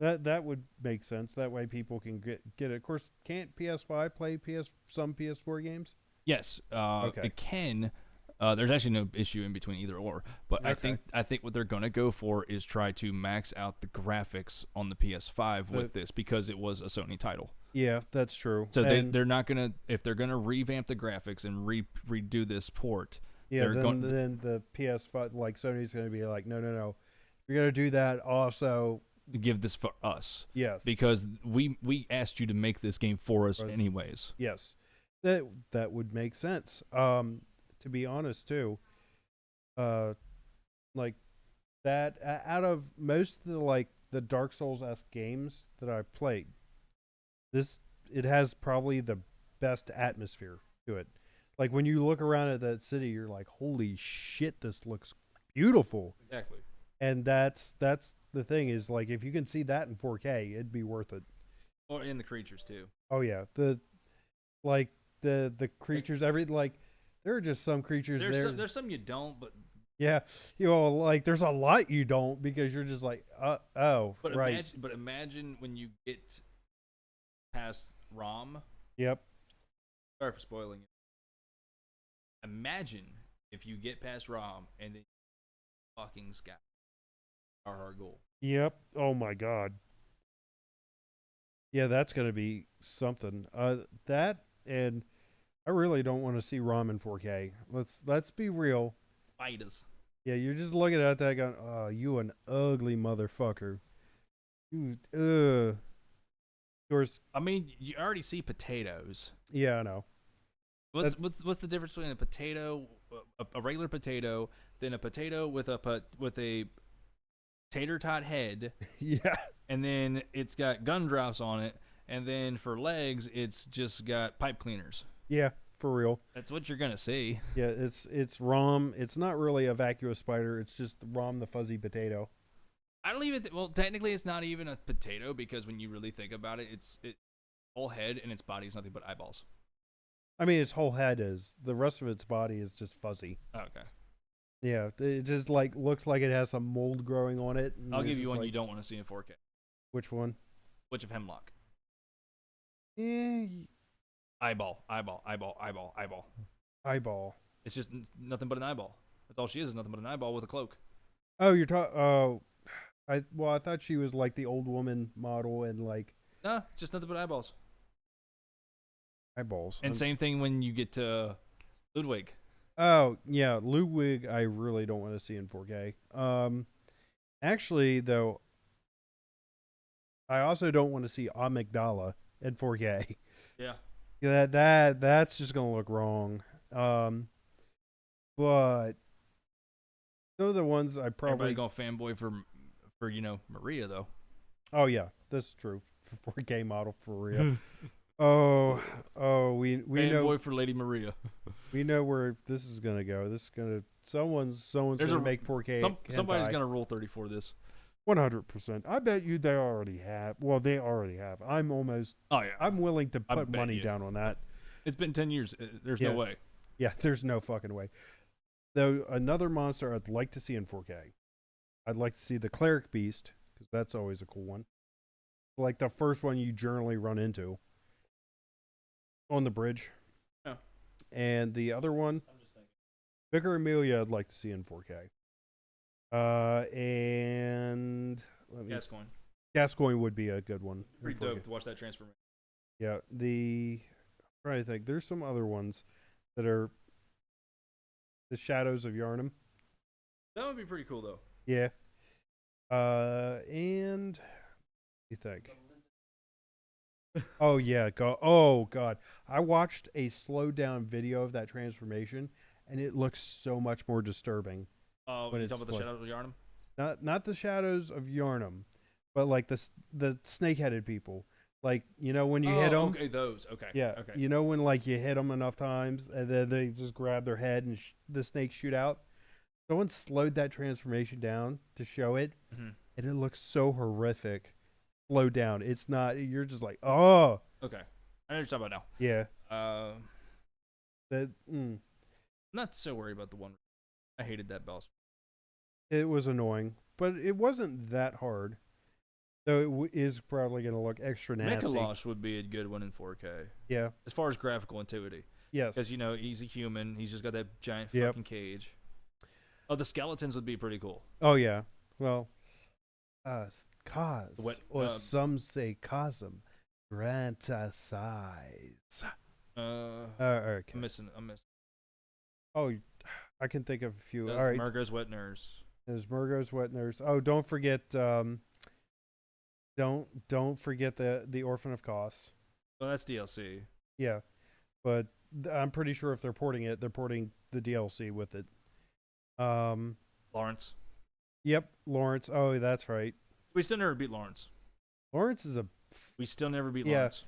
Speaker 1: That would make sense. That way people can get it. Of course, can't PS5 play some PS4 games?
Speaker 2: Yes,
Speaker 1: Okay.
Speaker 2: it can. There's actually no issue in between either or. But
Speaker 1: Okay.
Speaker 2: I think what they're going to go for is try to max out the graphics on the PS5 with this, because it was a Sony title.
Speaker 1: Yeah, that's true.
Speaker 2: So they're not gonna, if they're gonna revamp the graphics and redo this port.
Speaker 1: Yeah, then the PS5, like Sony's going to be like, no. If you're going to do that, also
Speaker 2: give this for us.
Speaker 1: Yes.
Speaker 2: Because we asked you to make this game for us anyways.
Speaker 1: Yes. That would make sense. To be honest too, like that out of most of the Dark Souls-esque games that I've played, it has probably the best atmosphere to it. Like when you look around at that city, you're like, holy shit, this looks beautiful.
Speaker 2: Exactly.
Speaker 1: And that's the thing is, like, if you can see that in 4K, it'd be worth it.
Speaker 2: Or in the creatures too.
Speaker 1: Oh yeah, the creatures, there are just some creatures there.
Speaker 2: There's some you don't, but
Speaker 1: yeah, like there's a lot you don't, because you're just like, oh,
Speaker 2: but
Speaker 1: right.
Speaker 2: imagine when you get past Rom.
Speaker 1: Yep.
Speaker 2: Sorry for spoiling it. Imagine if you get past Rom and then fucking sky. our goal.
Speaker 1: Yep. Oh my god. Yeah, that's gonna be something. That and I really don't want to see ROM in 4K. Let's be real.
Speaker 2: Spiders.
Speaker 1: Yeah, you're just looking at that going, oh, you an ugly motherfucker. You, Of course,
Speaker 2: I mean, you already see potatoes.
Speaker 1: yeah, I know.
Speaker 2: What's the difference between a potato, a regular potato, than a potato with a tater tot head,
Speaker 1: Yeah,
Speaker 2: and then it's got gumdrops on it, and then for legs, it's just got pipe cleaners.
Speaker 1: yeah, for real.
Speaker 2: That's what you're gonna see.
Speaker 1: Yeah, it's ROM. It's not really a vacuous spider. It's just ROM the fuzzy potato.
Speaker 2: I don't even. Well, technically, it's not even a potato because when you really think about it, it's whole head and its body is nothing but eyeballs.
Speaker 1: I mean, its whole head is. The rest of its body is just fuzzy.
Speaker 2: Okay.
Speaker 1: Yeah, it just like looks like it has some mold growing on it.
Speaker 2: I'll give you one you don't want to see in 4K.
Speaker 1: Which one?
Speaker 2: Witch of Hemlock.
Speaker 1: Eh,
Speaker 2: Eyeball, eyeball, eyeball, eyeball, eyeball.
Speaker 1: eyeball.
Speaker 2: It's just nothing but an eyeball. That's all she is nothing but an eyeball with a cloak.
Speaker 1: Oh, you're talking. Oh, I thought she was like the old woman model and like
Speaker 2: Nah, just nothing but eyeballs.
Speaker 1: eyeballs.
Speaker 2: And same thing when you get to Ludwig.
Speaker 1: Oh yeah, Ludwig. I really don't want to see in 4K. Actually though, I also don't want to see Amygdala in 4K.
Speaker 2: Yeah.
Speaker 1: That's just gonna look wrong. But those are the ones I probably.
Speaker 2: Everybody going fanboy for Maria though.
Speaker 1: Oh yeah, this is true. 4K model for real. Oh, we know
Speaker 2: Fanboy for Lady Maria.
Speaker 1: we know where this is gonna go. This is gonna someone's
Speaker 2: There's
Speaker 1: gonna
Speaker 2: a-
Speaker 1: make 4K.
Speaker 2: Somebody's gonna rule 34 this.
Speaker 1: 100%. I bet you they already have. Well, they already have. I'm
Speaker 2: Oh yeah.
Speaker 1: willing to
Speaker 2: I
Speaker 1: put
Speaker 2: bet
Speaker 1: money
Speaker 2: you.
Speaker 1: down on that.
Speaker 2: It's been 10 years. There's
Speaker 1: Yeah.
Speaker 2: no way.
Speaker 1: Yeah, there's no fucking way. Though another monster I'd like to see in 4K. I'd like to see the Cleric Beast because that's always a cool one. Like the first one you generally run into on the bridge.
Speaker 2: Yeah.
Speaker 1: And the other one,
Speaker 2: I'm just thinking.
Speaker 1: Vicar Amelia, I'd like to see in 4K. And let me.
Speaker 2: Gascoigne.
Speaker 1: Gascoigne would be a good one. in
Speaker 2: Pretty
Speaker 1: 4K.
Speaker 2: dope to watch that transformation.
Speaker 1: Yeah, I'm trying to think. There's some other ones that are the Shadows of Yarnum.
Speaker 2: That would be pretty cool though.
Speaker 1: Yeah. And what do you think? Oh yeah, oh god. I watched a slowed down video of that transformation and it looks so much more disturbing.
Speaker 2: Oh,
Speaker 1: When
Speaker 2: you
Speaker 1: it's
Speaker 2: talking about the
Speaker 1: like-
Speaker 2: Shadows of Yarnum?
Speaker 1: Not the Shadows of Yarnum, but like the snake-headed people. Like, you know when you hit them?
Speaker 2: Okay, those. Okay.
Speaker 1: Yeah.
Speaker 2: Okay.
Speaker 1: You know when like you hit them enough times and then they just grab their head and the snakes shoot out? Someone slowed that transformation down to show it,
Speaker 2: Mm-hmm.
Speaker 1: and it looks so horrific. Slowed down. It's not. You're just like, oh,
Speaker 2: Okay. I know what you're talking about
Speaker 1: yeah.
Speaker 2: now.
Speaker 1: That
Speaker 2: I'm not so worried about the one. I hated that boss.
Speaker 1: it was annoying, but it wasn't that hard. Though it is probably going to look extra nasty.
Speaker 2: Mikolosh would be a good one in 4K.
Speaker 1: Yeah.
Speaker 2: As far as graphical intuitivity.
Speaker 1: Yes.
Speaker 2: Because, he's a human. He's just got that giant
Speaker 1: Yep.
Speaker 2: fucking cage. Oh, the skeletons would be pretty cool.
Speaker 1: Oh yeah. Well, cause
Speaker 2: What,
Speaker 1: or some say cosm, grant us size. Okay.
Speaker 2: I'm missing.
Speaker 1: Oh, I can think of a few. All right.
Speaker 2: Murgo's Wet Nurse.
Speaker 1: There's Murgo's Wet Nurse. Oh, don't forget. Don't forget the Orphan of Kos.
Speaker 2: Well, that's DLC.
Speaker 1: Yeah, but I'm pretty sure if they're porting it, they're porting the DLC with it.
Speaker 2: Lawrence.
Speaker 1: Yep, Lawrence. Oh, that's right.
Speaker 2: We still never beat Lawrence.
Speaker 1: Lawrence is a.
Speaker 2: We still never beat
Speaker 1: Yeah.
Speaker 2: Lawrence.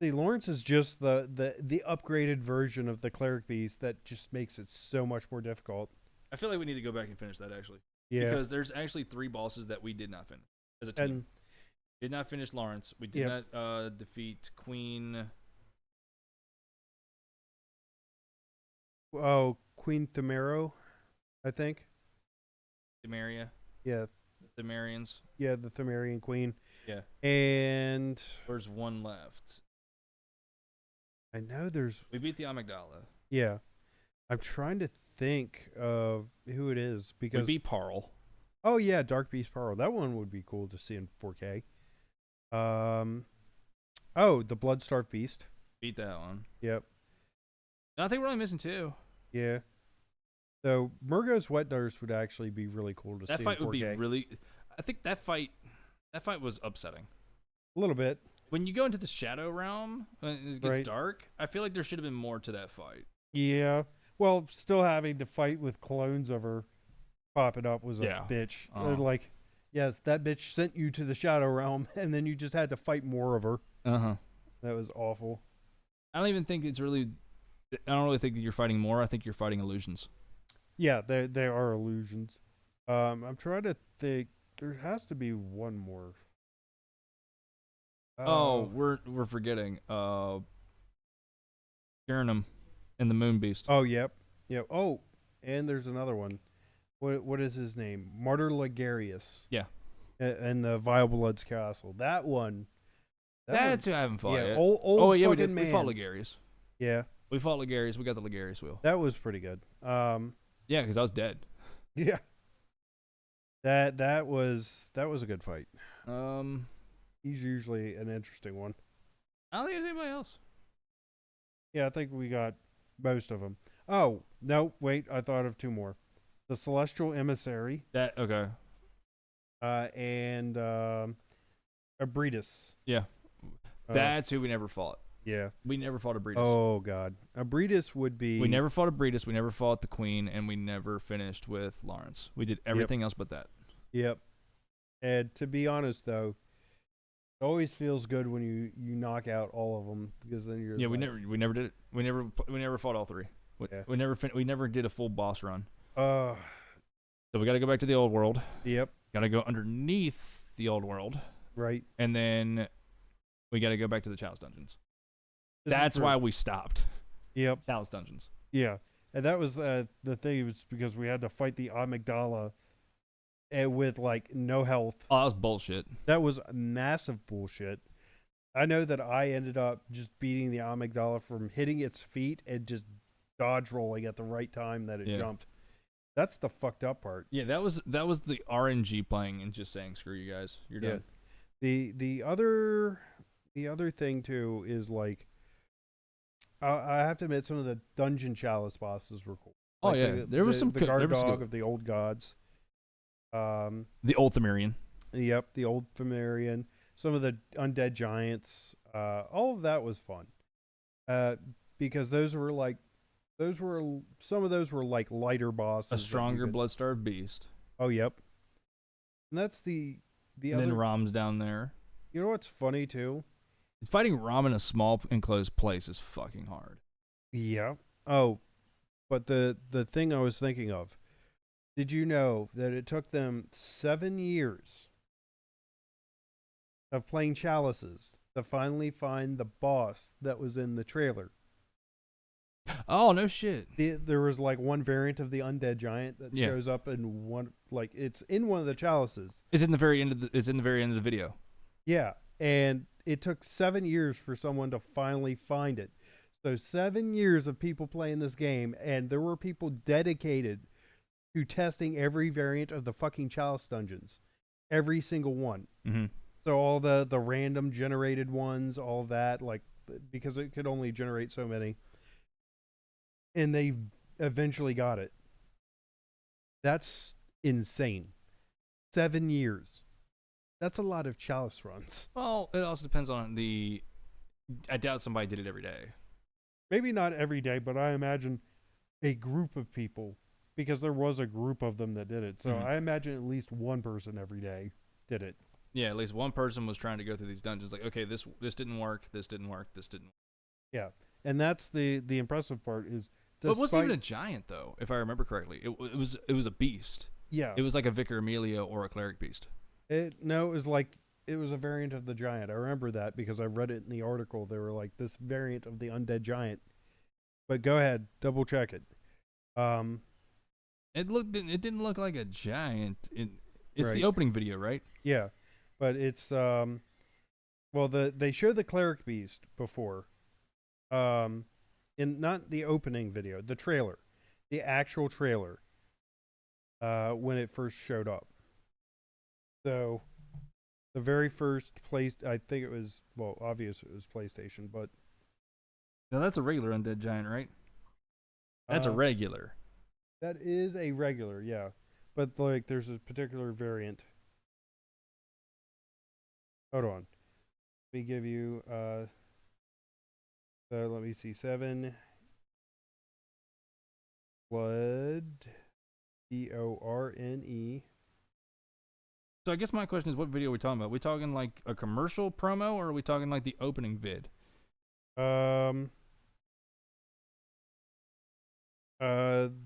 Speaker 1: See, Lawrence is just the upgraded version of the Cleric Beast that just makes it so much more difficult.
Speaker 2: I feel like we need to go back and finish that actually.
Speaker 1: Yeah,
Speaker 2: Because there's actually 3 bosses that we did not finish as a team.
Speaker 1: and
Speaker 2: Did not finish Lawrence. We did
Speaker 1: Yep.
Speaker 2: not defeat Queen.
Speaker 1: Queen Themero, I think.
Speaker 2: Demaria.
Speaker 1: Yeah,
Speaker 2: The Marians.
Speaker 1: yeah, the Themerian Queen.
Speaker 2: Yeah.
Speaker 1: And
Speaker 2: There's one left.
Speaker 1: I know there's.
Speaker 2: We beat the Amygdala.
Speaker 1: Yeah, I'm trying to think of who it is
Speaker 2: We
Speaker 1: because
Speaker 2: beat Parl.
Speaker 1: Oh yeah, Dark Beast Pearl. That one would be cool to see in 4K. Um, oh, the Bloodstarved Beast.
Speaker 2: Beat that one.
Speaker 1: Yep.
Speaker 2: I think we're only missing 2.
Speaker 1: Yeah. So Murgo's Wet Nurse would actually be really cool to
Speaker 2: That
Speaker 1: see
Speaker 2: fight
Speaker 1: in
Speaker 2: would
Speaker 1: 4K.
Speaker 2: be really. I think that fight was upsetting.
Speaker 1: A little bit.
Speaker 2: When you go into the Shadow Realm, when it gets
Speaker 1: Right.
Speaker 2: dark, I feel like there should have been more to that fight.
Speaker 1: Yeah. Well, still having to fight with clones of her popping up was a
Speaker 2: Yeah.
Speaker 1: bitch.
Speaker 2: Uh-huh.
Speaker 1: Like, yes, that bitch sent you to the Shadow Realm, and then you just had to fight more of her.
Speaker 2: Uh-huh.
Speaker 1: That was awful.
Speaker 2: I don't even think it's really. I don't really think that you're fighting more. I think you're fighting illusions.
Speaker 1: Yeah, they are illusions. I'm trying to think. There has to be one more.
Speaker 2: Oh, we're forgetting. Gurnam and the Moon Beast.
Speaker 1: Oh, yep. Yep. Oh, and there's another one. What is his name? Martyr Ligarius.
Speaker 2: Yeah.
Speaker 1: And the Vile Blood's Castle. That one.
Speaker 2: That's who I haven't fought
Speaker 1: yeah,
Speaker 2: yet.
Speaker 1: old
Speaker 2: yeah, we
Speaker 1: fucking
Speaker 2: did. We fought
Speaker 1: man.
Speaker 2: Ligarius.
Speaker 1: Yeah,
Speaker 2: We fought Ligarius. We got the Ligarius wheel.
Speaker 1: that was pretty good.
Speaker 2: Yeah, because I was dead.
Speaker 1: Yeah. That was a good fight. He's usually an interesting one.
Speaker 2: I don't think there's anybody else.
Speaker 1: Yeah, I think we got most of them. Oh, no, wait, I thought of 2 more. The Celestial Emissary,
Speaker 2: That okay.
Speaker 1: and Abretus.
Speaker 2: Yeah. That's who we never fought.
Speaker 1: Yeah.
Speaker 2: We never fought Abretus.
Speaker 1: Oh god. Abretus would be
Speaker 2: We never fought Abretus. We never fought the Queen, and we never finished with Lawrence. We did everything else but that.
Speaker 1: Yep. And to be honest though, it always feels good when you knock out all of them because then you're
Speaker 2: Yeah, we
Speaker 1: like,
Speaker 2: never did it. We never fought all 3.
Speaker 1: Yeah.
Speaker 2: We never did a full boss run.
Speaker 1: uh
Speaker 2: So we got to go back to the old world.
Speaker 1: yep,
Speaker 2: Got to go underneath the old world,
Speaker 1: right.
Speaker 2: and then we got to go back to the Chalice dungeons.
Speaker 1: This is
Speaker 2: That's
Speaker 1: true.
Speaker 2: why we stopped.
Speaker 1: Yep.
Speaker 2: Chalice dungeons.
Speaker 1: Yeah. And that was the thing was because we had to fight the amygdala with like no health.
Speaker 2: Oh, that was bullshit.
Speaker 1: That was massive bullshit. I know that I ended up just beating the amygdala from hitting its feet and just dodge rolling at the right time that it jumped. That's the fucked up part.
Speaker 2: Yeah, that was the RNG playing and just saying screw you guys, you're done.
Speaker 1: The other thing too is like I have to admit some of the dungeon chalice bosses were cool.
Speaker 2: Oh
Speaker 1: Like
Speaker 2: yeah, there was some
Speaker 1: the
Speaker 2: good,
Speaker 1: guard
Speaker 2: there was
Speaker 1: dog
Speaker 2: good.
Speaker 1: of the old gods.
Speaker 2: The old Themerian.
Speaker 1: Yep, the old Pthumerian, some of the undead giants, all of that was fun. Because some of those were like lighter bosses.
Speaker 2: A
Speaker 1: that you
Speaker 2: stronger
Speaker 1: could-
Speaker 2: blood-starved beast.
Speaker 1: Oh, yep. And that's the
Speaker 2: And
Speaker 1: other.
Speaker 2: then Rom's down there.
Speaker 1: You know what's funny too?
Speaker 2: Fighting Rom in a small enclosed place is fucking hard.
Speaker 1: Yeah. Oh, but the thing I was thinking of. Did you know that it took them 7 years of playing chalices to finally find the boss that was in the trailer?
Speaker 2: Oh no shit.
Speaker 1: There was like one variant of the undead giant that
Speaker 2: Yeah.
Speaker 1: shows up in one, like it's in one of the chalices.
Speaker 2: It's in the very end of the video.
Speaker 1: Yeah, and it took 7 years for someone to finally find it. So 7 years of people playing this game, and there were people dedicated to testing every variant of the fucking chalice dungeons, every single one.
Speaker 2: Mm-hmm.
Speaker 1: So all the random generated ones, all of that, like because it could only generate so many, and they eventually got it. That's insane. 7 years. That's a lot of chalice runs.
Speaker 2: Well, it also depends on the. I doubt somebody did it every day.
Speaker 1: Maybe not every day, but I imagine a group of people, because there was a group of them that did it. So
Speaker 2: Mhm.
Speaker 1: I imagine at least one person every day did it.
Speaker 2: Yeah, at least one person was trying to go through these dungeons. Like, okay, this didn't work. This didn't work. This didn't.
Speaker 1: Yeah, and that's the impressive part is.
Speaker 2: But it wasn't even a giant though, if I remember correctly. It was a beast.
Speaker 1: Yeah.
Speaker 2: It was like a Vicar Amelia or a Cleric Beast.
Speaker 1: It was like it was a variant of the giant. I remember that because I read it in the article. They were like this variant of the undead giant. But go ahead, double check it.
Speaker 2: It didn't look like a giant. It's
Speaker 1: Right.
Speaker 2: the opening video, right?
Speaker 1: Yeah, but it's well they show the cleric beast before, in not the opening video, the trailer, the actual trailer, when it first showed up. So the very first place, I think it was, well, obvious it was PlayStation, but
Speaker 2: Now that's a regular undead giant, right? That's a
Speaker 1: uh,
Speaker 2: regular.
Speaker 1: that is a regular, yeah. But like, there's a particular variant. Hold on, let me give you. So let me see, 7 blood, BORNE.
Speaker 2: So I guess my question is, what video are we talking about? Are we talking like a commercial promo, or are we talking like the opening vid?
Speaker 1: Um,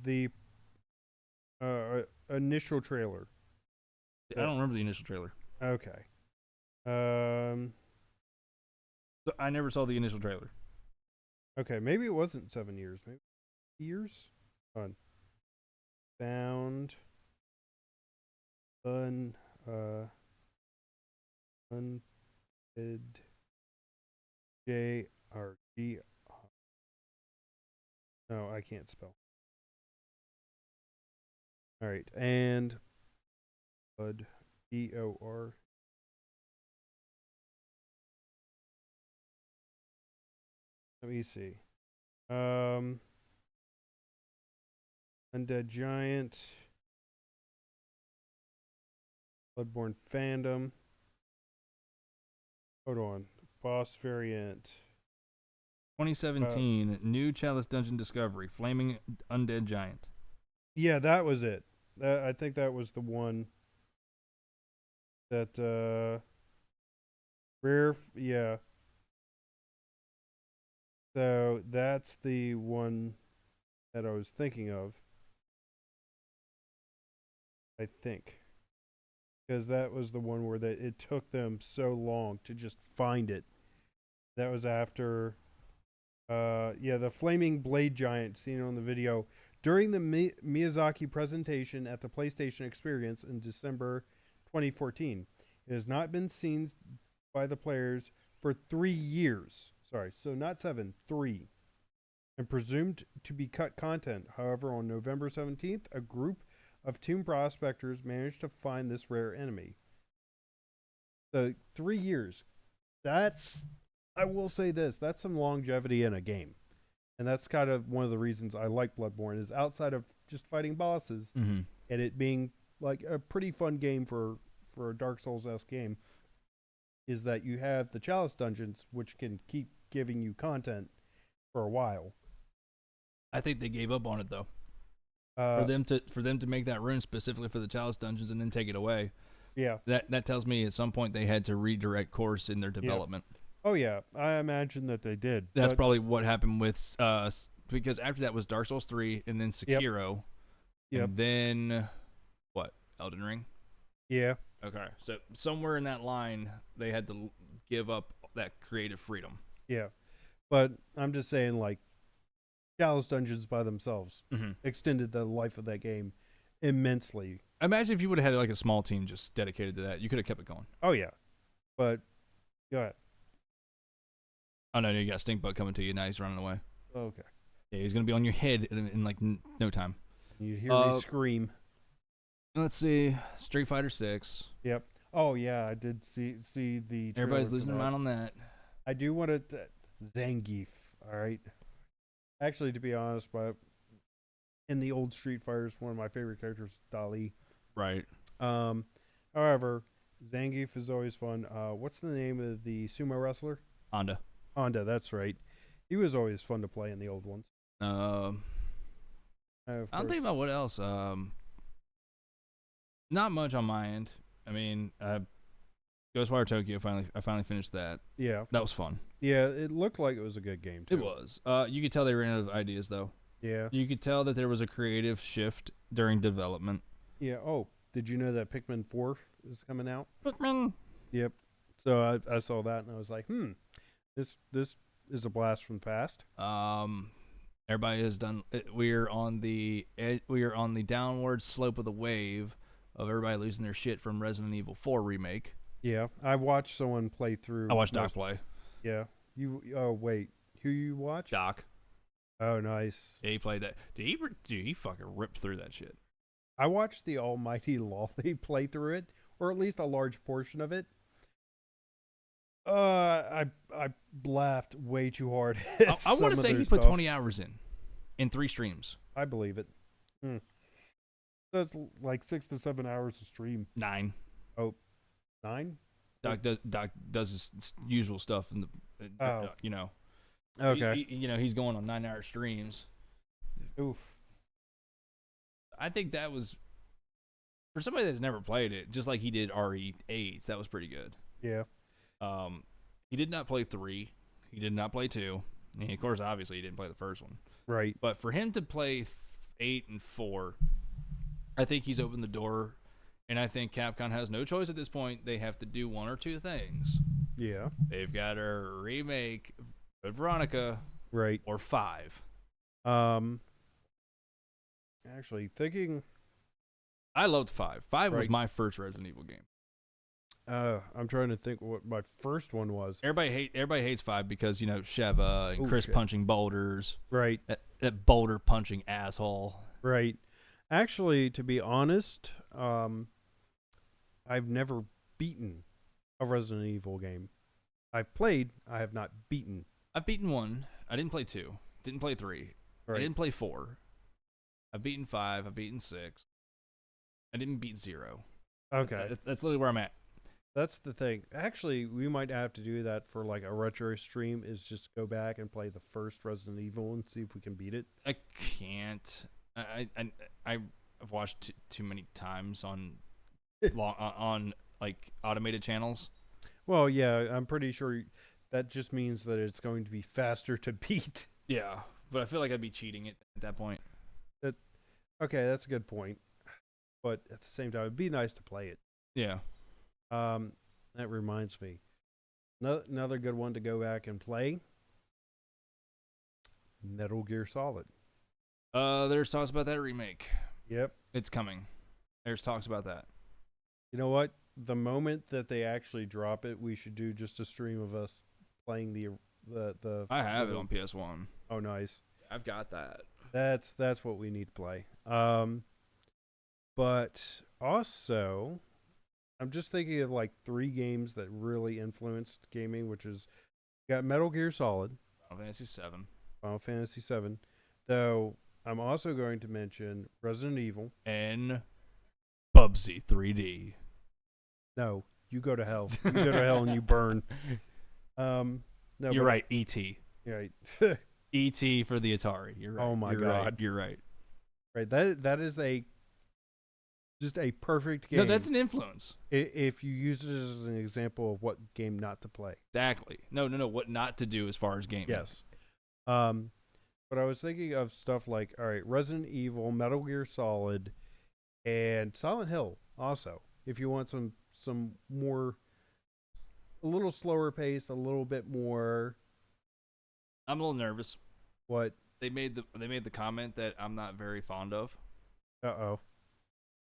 Speaker 1: the initial trailer.
Speaker 2: I don't remember the initial trailer.
Speaker 1: Okay. Um,
Speaker 2: So I never saw the initial trailer.
Speaker 1: okay, maybe it wasn't 7 years. Maybe years. On found un undead JRG. No, I can't spell. All right, and blood BOR. Let me see. Um, undead giant, bloodborne fandom. Hold on, boss variant.
Speaker 2: 2017 new Chalice Dungeon Discovery, Flaming Undead Giant.
Speaker 1: Yeah, that was it. I think that was the one that yeah. So that's the one that I was thinking of. I think because that was the one where it took them so long to just find it. That was after yeah, the flaming blade giant seen on the video during the Miyazaki presentation at the PlayStation Experience in December 2014. It has not been seen by the players for 3 years. Sorry, so not 7, 3. And presumed to be cut content. However, on November 17th, a group of tomb prospectors managed to find this rare enemy. So 3 years. That's, I will say this, that's some longevity in a game. And that's kind of one of the reasons I like Bloodborne is outside of just fighting bosses
Speaker 2: Mm-hmm.
Speaker 1: and it being like a pretty fun game for a Dark Souls-esque game, is that you have the Chalice dungeons, which can keep giving you content for a while.
Speaker 2: I think they gave up on it though.
Speaker 1: Uh,
Speaker 2: For them to make that rune specifically for the Chalice dungeons and then take it away.
Speaker 1: yeah,
Speaker 2: That tells me at some point they had to redirect course in their
Speaker 1: yeah.
Speaker 2: development.
Speaker 1: Oh yeah, I imagine that they did.
Speaker 2: That's
Speaker 1: but,
Speaker 2: probably what happened with because after that was Dark Souls 3 and then Sekiro.
Speaker 1: Yep.
Speaker 2: And then what? Elden Ring?
Speaker 1: Yeah.
Speaker 2: Okay. So somewhere in that line they had to give up that creative freedom.
Speaker 1: Yeah. But I'm just saying, like, Chalice dungeons by themselves extended the life of that game immensely.
Speaker 2: Imagine if you would have had like a small team just dedicated to that. You could have kept it going.
Speaker 1: Oh yeah. But go ahead.
Speaker 2: Oh no, you got Stinkbug coming to you. Now he's running away.
Speaker 1: Okay.
Speaker 2: Yeah, he's gonna be on your head in like no time.
Speaker 1: You hear me scream.
Speaker 2: Let's see, Street Fighter 6.
Speaker 1: Yep. Oh yeah, I did see the.
Speaker 2: Everybody's losing their mind on that.
Speaker 1: I do want to Zangief. All right. Actually, to be honest, but in the old Street Fighters, one of my favorite characters, Dali.
Speaker 2: Right.
Speaker 1: However, Zangief is always fun. What's the name of the sumo wrestler?
Speaker 2: Honda.
Speaker 1: Honda. That's right. He was always fun to play in the old ones.
Speaker 2: I don't think about what else. Not much on my end. I mean, Ghostwire Tokyo. I finally finished that.
Speaker 1: Yeah.
Speaker 2: That was fun.
Speaker 1: Yeah, it looked like it was a good game too.
Speaker 2: It was. You could tell they ran out of ideas though.
Speaker 1: Yeah.
Speaker 2: You could tell that there was a creative shift during development.
Speaker 1: Yeah. Oh, did you know that Pikmin 4 is coming out?
Speaker 2: Pikmin.
Speaker 1: Yep. So I saw that and I was like, this is a blast from the past.
Speaker 2: Everybody has done. We are on the downward slope of the wave of everybody losing their shit from Resident Evil 4 remake.
Speaker 1: Yeah, I watched someone play through.
Speaker 2: I watched Doc play.
Speaker 1: Yeah. Oh wait, who you watch?
Speaker 2: Doc.
Speaker 1: Oh, nice.
Speaker 2: Yeah, he played that. Dude, he fucking ripped through that shit.
Speaker 1: I watched the almighty Lolly play through it, or at least a large portion of it. I laughed way too hard.
Speaker 2: I want to say he put 20 hours in 3 streams.
Speaker 1: I believe it. That's like 6 to 7 hours to stream.
Speaker 2: 9.
Speaker 1: Oh, 9?
Speaker 2: Doc does his usual stuff in the, you know.
Speaker 1: Okay.
Speaker 2: He's going on 9-hour streams.
Speaker 1: Oof.
Speaker 2: I think that was, for somebody that's never played it, just like he did RE8, that was pretty good.
Speaker 1: Yeah.
Speaker 2: He did not play 3. He did not play 2. And of course, obviously, he didn't play the first one.
Speaker 1: Right.
Speaker 2: But for him to play 8 and 4, I think he's opened the door. And I think Capcom has no choice at this point. They have to do one or two things.
Speaker 1: Yeah.
Speaker 2: They've got to remake Code Veronica.
Speaker 1: Right.
Speaker 2: Or 5.
Speaker 1: Actually, thinking...
Speaker 2: I loved 5. 5 was
Speaker 1: Right.
Speaker 2: my first Resident Evil game.
Speaker 1: I'm trying to think what my first one was.
Speaker 2: Everybody hates 5 because, Sheva and Chris
Speaker 1: shit.
Speaker 2: punching boulders.
Speaker 1: Right.
Speaker 2: That boulder punching asshole.
Speaker 1: Right. Actually, to be honest, I've never beaten a Resident Evil game. I've played, I have not beaten.
Speaker 2: I've beaten 1. I didn't play 2. Didn't play 3.
Speaker 1: Right.
Speaker 2: I didn't play 4. I've beaten 5. I've beaten 6. I didn't beat 0.
Speaker 1: Okay.
Speaker 2: That's literally where I'm at.
Speaker 1: That's the thing. Actually, we might have to do that for like a retro stream, is just go back and play the first Resident Evil and see if we can beat it.
Speaker 2: I can't. I've watched too many times on like automated channels.
Speaker 1: Well, yeah, I'm pretty sure that just means that it's going to be faster to beat.
Speaker 2: Yeah, but I feel like I'd be cheating it at that point.
Speaker 1: Okay, that's a good point. But at the same time, it'd be nice to play it.
Speaker 2: Yeah.
Speaker 1: That reminds me. Another good one to go back and play. Metal Gear Solid.
Speaker 2: There's talks about that remake.
Speaker 1: Yep.
Speaker 2: It's coming. There's talks about that.
Speaker 1: You know what? The moment that they actually drop it, we should do just a stream of us playing the.
Speaker 2: I have it on PS1.
Speaker 1: Oh, nice.
Speaker 2: I've got that.
Speaker 1: That's what we need to play. But also, I'm just thinking of like 3 games that really influenced gaming, which is got Metal Gear Solid,
Speaker 2: Final Fantasy 7,
Speaker 1: Final Fantasy 7. Though I'm also going to mention Resident Evil.
Speaker 2: and Bubsy 3D.
Speaker 1: No, you go to hell. You go to hell and you burn. No,
Speaker 2: You're right. E.T.
Speaker 1: Right.
Speaker 2: E.T. for the Atari. You're right.
Speaker 1: Oh my
Speaker 2: You're
Speaker 1: God.
Speaker 2: Right. You're right.
Speaker 1: Right. That is just a perfect game.
Speaker 2: No, that's an influence.
Speaker 1: If you use it as an example of what game not to play.
Speaker 2: Exactly. No. What not to do as far as gaming.
Speaker 1: Yes. But I was thinking of stuff like, all right, Resident Evil, Metal Gear Solid, and Silent Hill also. If you want some more, a little slower pace, a little bit more.
Speaker 2: I'm a little nervous.
Speaker 1: What?
Speaker 2: They made the comment that I'm not very fond of.
Speaker 1: Uh-oh.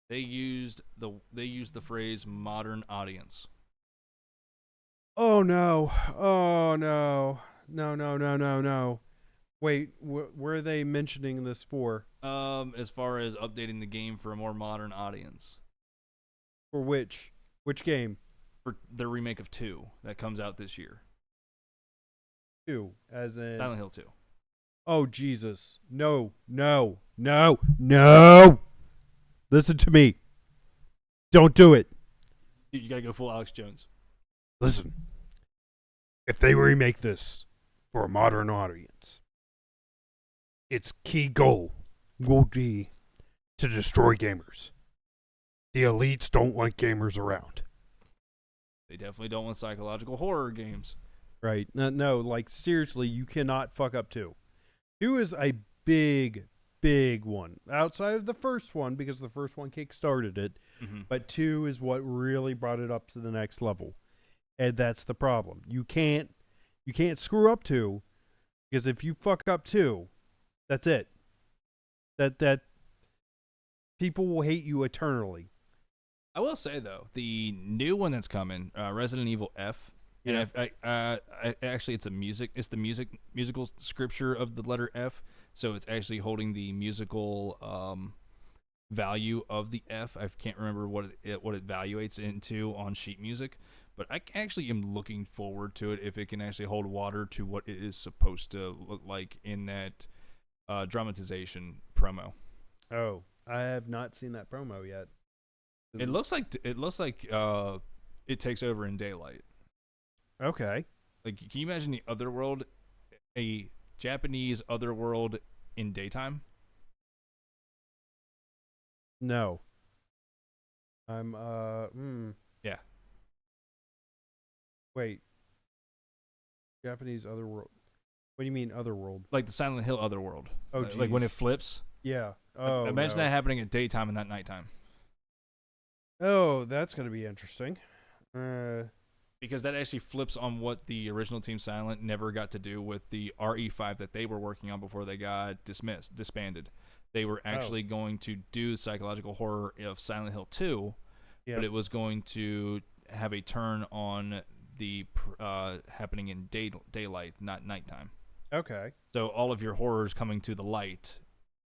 Speaker 2: They used the phrase modern audience.
Speaker 1: Oh no. Oh no. No. Wait, where are they mentioning this for?
Speaker 2: As far as updating the game for a more modern audience.
Speaker 1: For which? Which game?
Speaker 2: For the remake of 2 that comes out this year.
Speaker 1: 2, as in
Speaker 2: Silent Hill 2.
Speaker 1: Oh Jesus. No. Listen to me. Don't do it.
Speaker 2: Dude, you gotta go full Alex Jones.
Speaker 1: Listen. If they remake this for a modern audience, its key goal will be to destroy gamers. The elites don't want gamers around.
Speaker 2: They definitely don't want psychological horror games.
Speaker 1: Right. No, like seriously, you cannot fuck up 2. 2 is a big one. Outside of the first one, because the first one kickstarted it.
Speaker 2: Mm-hmm.
Speaker 1: But 2 is what really brought it up to the next level. And that's the problem. You can't screw up 2, because if you fuck up 2, that's it. That people will hate you eternally.
Speaker 2: I will say though, the new one that's coming, Resident Evil F.
Speaker 1: Yeah.
Speaker 2: And I actually, it's the musical scripture of the letter F. So it's actually holding the musical value of the F. I can't remember what it evaluates into on sheet music, but I actually am looking forward to it if it can actually hold water to what it is supposed to look like in that dramatization promo.
Speaker 1: Oh, I have not seen that promo yet.
Speaker 2: It looks like it takes over in daylight.
Speaker 1: Okay.
Speaker 2: Like, can you imagine the Otherworld, a Japanese Otherworld in daytime?
Speaker 1: No. I'm
Speaker 2: Yeah,
Speaker 1: wait. Japanese Otherworld. What do you mean Otherworld?
Speaker 2: like the Silent Hill Otherworld.
Speaker 1: Oh,
Speaker 2: Like when it
Speaker 1: geez.
Speaker 2: flips.
Speaker 1: Yeah. Oh,
Speaker 2: Imagine
Speaker 1: no.
Speaker 2: that happening at daytime and not nighttime.
Speaker 1: Oh, that's gonna be interesting.
Speaker 2: Because that actually flips on what the original Team Silent never got to do with the RE5 that they were working on before they got disbanded. They were actually going to do psychological horror of Silent Hill 2, but it was going to have a turn on the happening in daylight, not nighttime.
Speaker 1: Okay.
Speaker 2: So all of your horrors coming to the light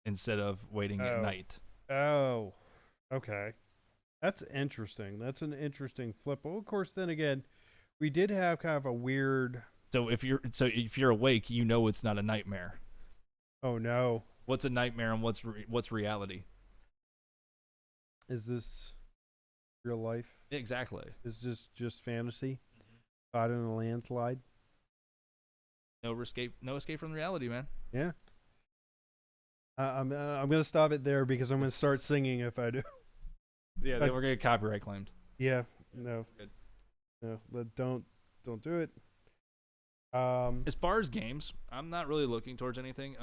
Speaker 2: instead of waiting at night.
Speaker 1: Oh. Okay. That's interesting. That's an interesting flip. Well, of course, then again, we did have kind of a weird.
Speaker 2: So if you're awake, you know it's not a nightmare.
Speaker 1: Oh no!
Speaker 2: What's a nightmare and what's reality?
Speaker 1: Is this real life?
Speaker 2: Exactly.
Speaker 1: Is this just fantasy? Caught in a landslide?
Speaker 2: No escape from reality, man.
Speaker 1: Yeah. I'm gonna stop it there because I'm gonna start singing if I do.
Speaker 2: Yeah, then we're gonna get copyright claimed.
Speaker 1: Yeah. No.
Speaker 2: Good.
Speaker 1: No. Don't do it.
Speaker 2: As far as games, I'm not really looking towards anything.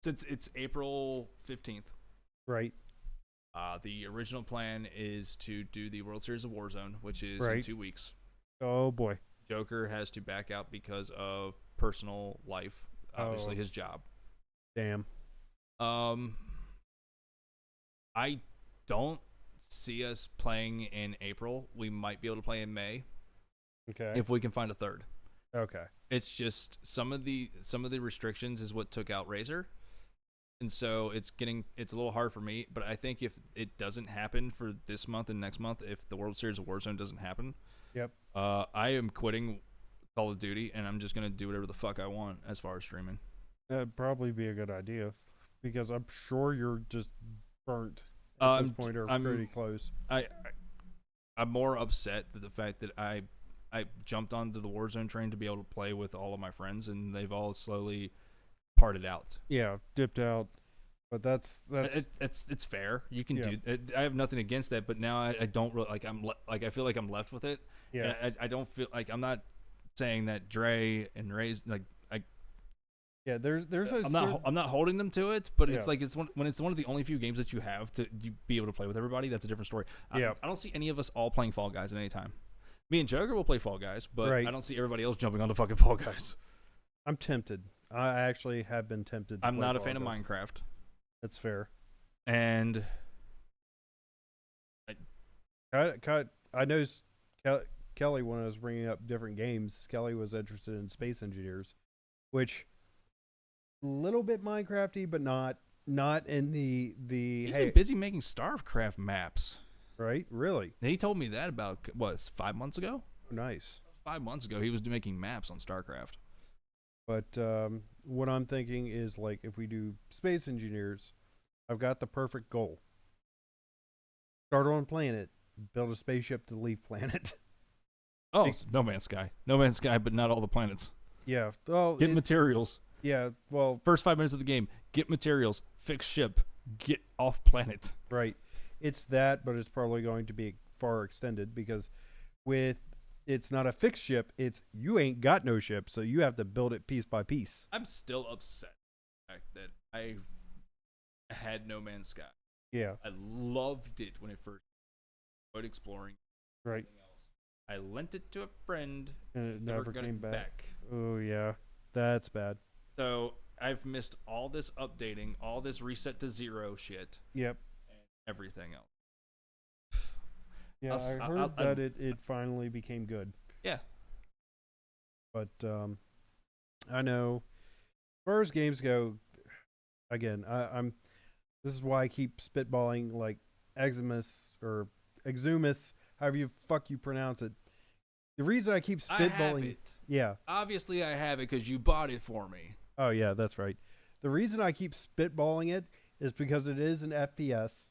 Speaker 2: Since it's April 15th,
Speaker 1: Right.
Speaker 2: the original plan is to do the World Series of Warzone, which is in
Speaker 1: Right.
Speaker 2: 2 weeks.
Speaker 1: Oh boy.
Speaker 2: Joker has to back out because of personal life, obviously his job.
Speaker 1: Damn.
Speaker 2: I don't see us playing in April. We might be able to play in May
Speaker 1: Okay.
Speaker 2: if we can find a third.
Speaker 1: Okay.
Speaker 2: It's just some of the restrictions is what took out Razor, and so it's a little hard for me. But I think if it doesn't happen for this month and next month, if the World Series of Warzone doesn't happen,
Speaker 1: Yep.
Speaker 2: I am quitting Call of Duty and I'm just gonna do whatever the fuck I want as far as streaming.
Speaker 1: That'd probably be a good idea because I'm sure you're just burnt at this point or pretty close.
Speaker 2: I'm more upset that the fact that I jumped onto the Warzone train to be able to play with all of my friends, and they've all slowly parted out.
Speaker 1: Yeah, dipped out. But that's
Speaker 2: it's fair. You can do it. I have nothing against that, but now I don't really like. I feel like I'm left with it.
Speaker 1: Yeah.
Speaker 2: And I don't feel like I'm not saying that Dre and Ray's like.
Speaker 1: Yeah, there's a
Speaker 2: I'm not holding them to it, but
Speaker 1: Yeah.
Speaker 2: it's like when it's one of the only few games that you have to be able to play with everybody. That's a different story.
Speaker 1: Yeah.
Speaker 2: I don't see any of us all playing Fall Guys at any time. Me and Joker will play Fall Guys, but
Speaker 1: Right.
Speaker 2: I don't see everybody else jumping on the fucking Fall Guys.
Speaker 1: I'm tempted. I actually have been tempted.
Speaker 2: I'm not a fan of Minecraft.
Speaker 1: That's fair.
Speaker 2: And
Speaker 1: I know Kelly, when I was bringing up different games, Kelly was interested in Space Engineers, which a little bit Minecrafty, but not in the
Speaker 2: he's been busy making StarCraft maps.
Speaker 1: Right? Really?
Speaker 2: And he told me that about 5 months ago.
Speaker 1: Nice.
Speaker 2: 5 months ago, he was making maps on StarCraft.
Speaker 1: But what I'm thinking is, like, if we do Space Engineers, I've got the perfect goal. Start on planet, build a spaceship to leave planet.
Speaker 2: Oh, No Man's Sky. No Man's Sky, but not all the planets.
Speaker 1: Yeah. Well,
Speaker 2: Get materials.
Speaker 1: Yeah. Well,
Speaker 2: first 5 minutes of the game, get materials, fix ship, get off planet.
Speaker 1: Right. It's that, but it's probably going to be far extended because it's not a fixed ship. It's you ain't got no ship, so you have to build it piece by piece.
Speaker 2: I'm still upset with the fact that I had No Man's Sky.
Speaker 1: Yeah.
Speaker 2: I loved it when it first started exploring.
Speaker 1: Right.
Speaker 2: I lent it to a friend
Speaker 1: And it never
Speaker 2: got
Speaker 1: came
Speaker 2: it
Speaker 1: back. Oh yeah, that's bad.
Speaker 2: So I've missed all this updating, all this reset to zero shit.
Speaker 1: Yep.
Speaker 2: And everything else.
Speaker 1: Yeah, I heard that it finally became good.
Speaker 2: Yeah.
Speaker 1: But I know, as far as games go, again, I'm This is why I keep spitballing like Eximus or Exumus, however you pronounce it. The reason I keep
Speaker 2: I have
Speaker 1: spitballing,
Speaker 2: it.
Speaker 1: yeah.
Speaker 2: Obviously, I have it because you bought it for me.
Speaker 1: Oh yeah, that's right. The reason I keep spitballing it is because it is an FPS,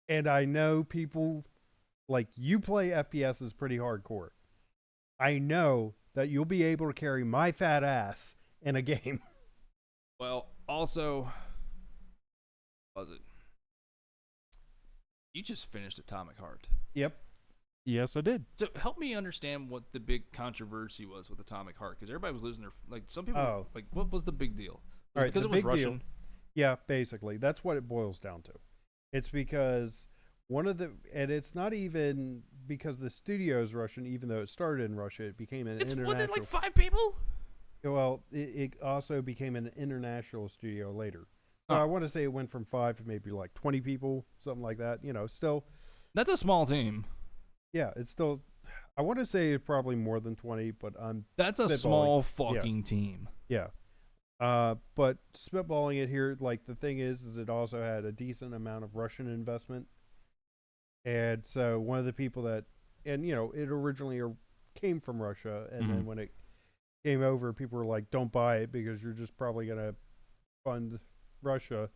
Speaker 1: and I know people like you play FPSs pretty hardcore. I know that you'll be able to carry my fat ass in a game.
Speaker 2: Well, also, was it? You just finished Atomic Heart.
Speaker 1: Yep. Yes, I did.
Speaker 2: So help me understand what the big controversy was with Atomic Heart, because everybody was losing their some people.
Speaker 1: Oh.
Speaker 2: Like, what was the big deal? Was
Speaker 1: All
Speaker 2: it
Speaker 1: right,
Speaker 2: because
Speaker 1: the
Speaker 2: it was
Speaker 1: big
Speaker 2: Russian?
Speaker 1: deal. Yeah, basically. That's what it boils down to. It's because and it's not even because the studio is Russian, even though it started in Russia, it became an
Speaker 2: It's
Speaker 1: international.
Speaker 2: wasn't it like 5 people?
Speaker 1: Well, it also became an international studio later. So
Speaker 2: Oh.
Speaker 1: I want to say it went from 5 to maybe like 20 people, something like that. Still,
Speaker 2: That's a small team.
Speaker 1: yeah, it's still. I want to say it's probably more than 20, but
Speaker 2: That's a
Speaker 1: spitballing.
Speaker 2: small fucking team.
Speaker 1: Yeah. But spitballing it here, like the thing is it also had a decent amount of Russian investment, and so one of the people that, and it originally came from Russia, and then when it came over, people were like, "Don't buy it because you're just probably gonna fund Russia."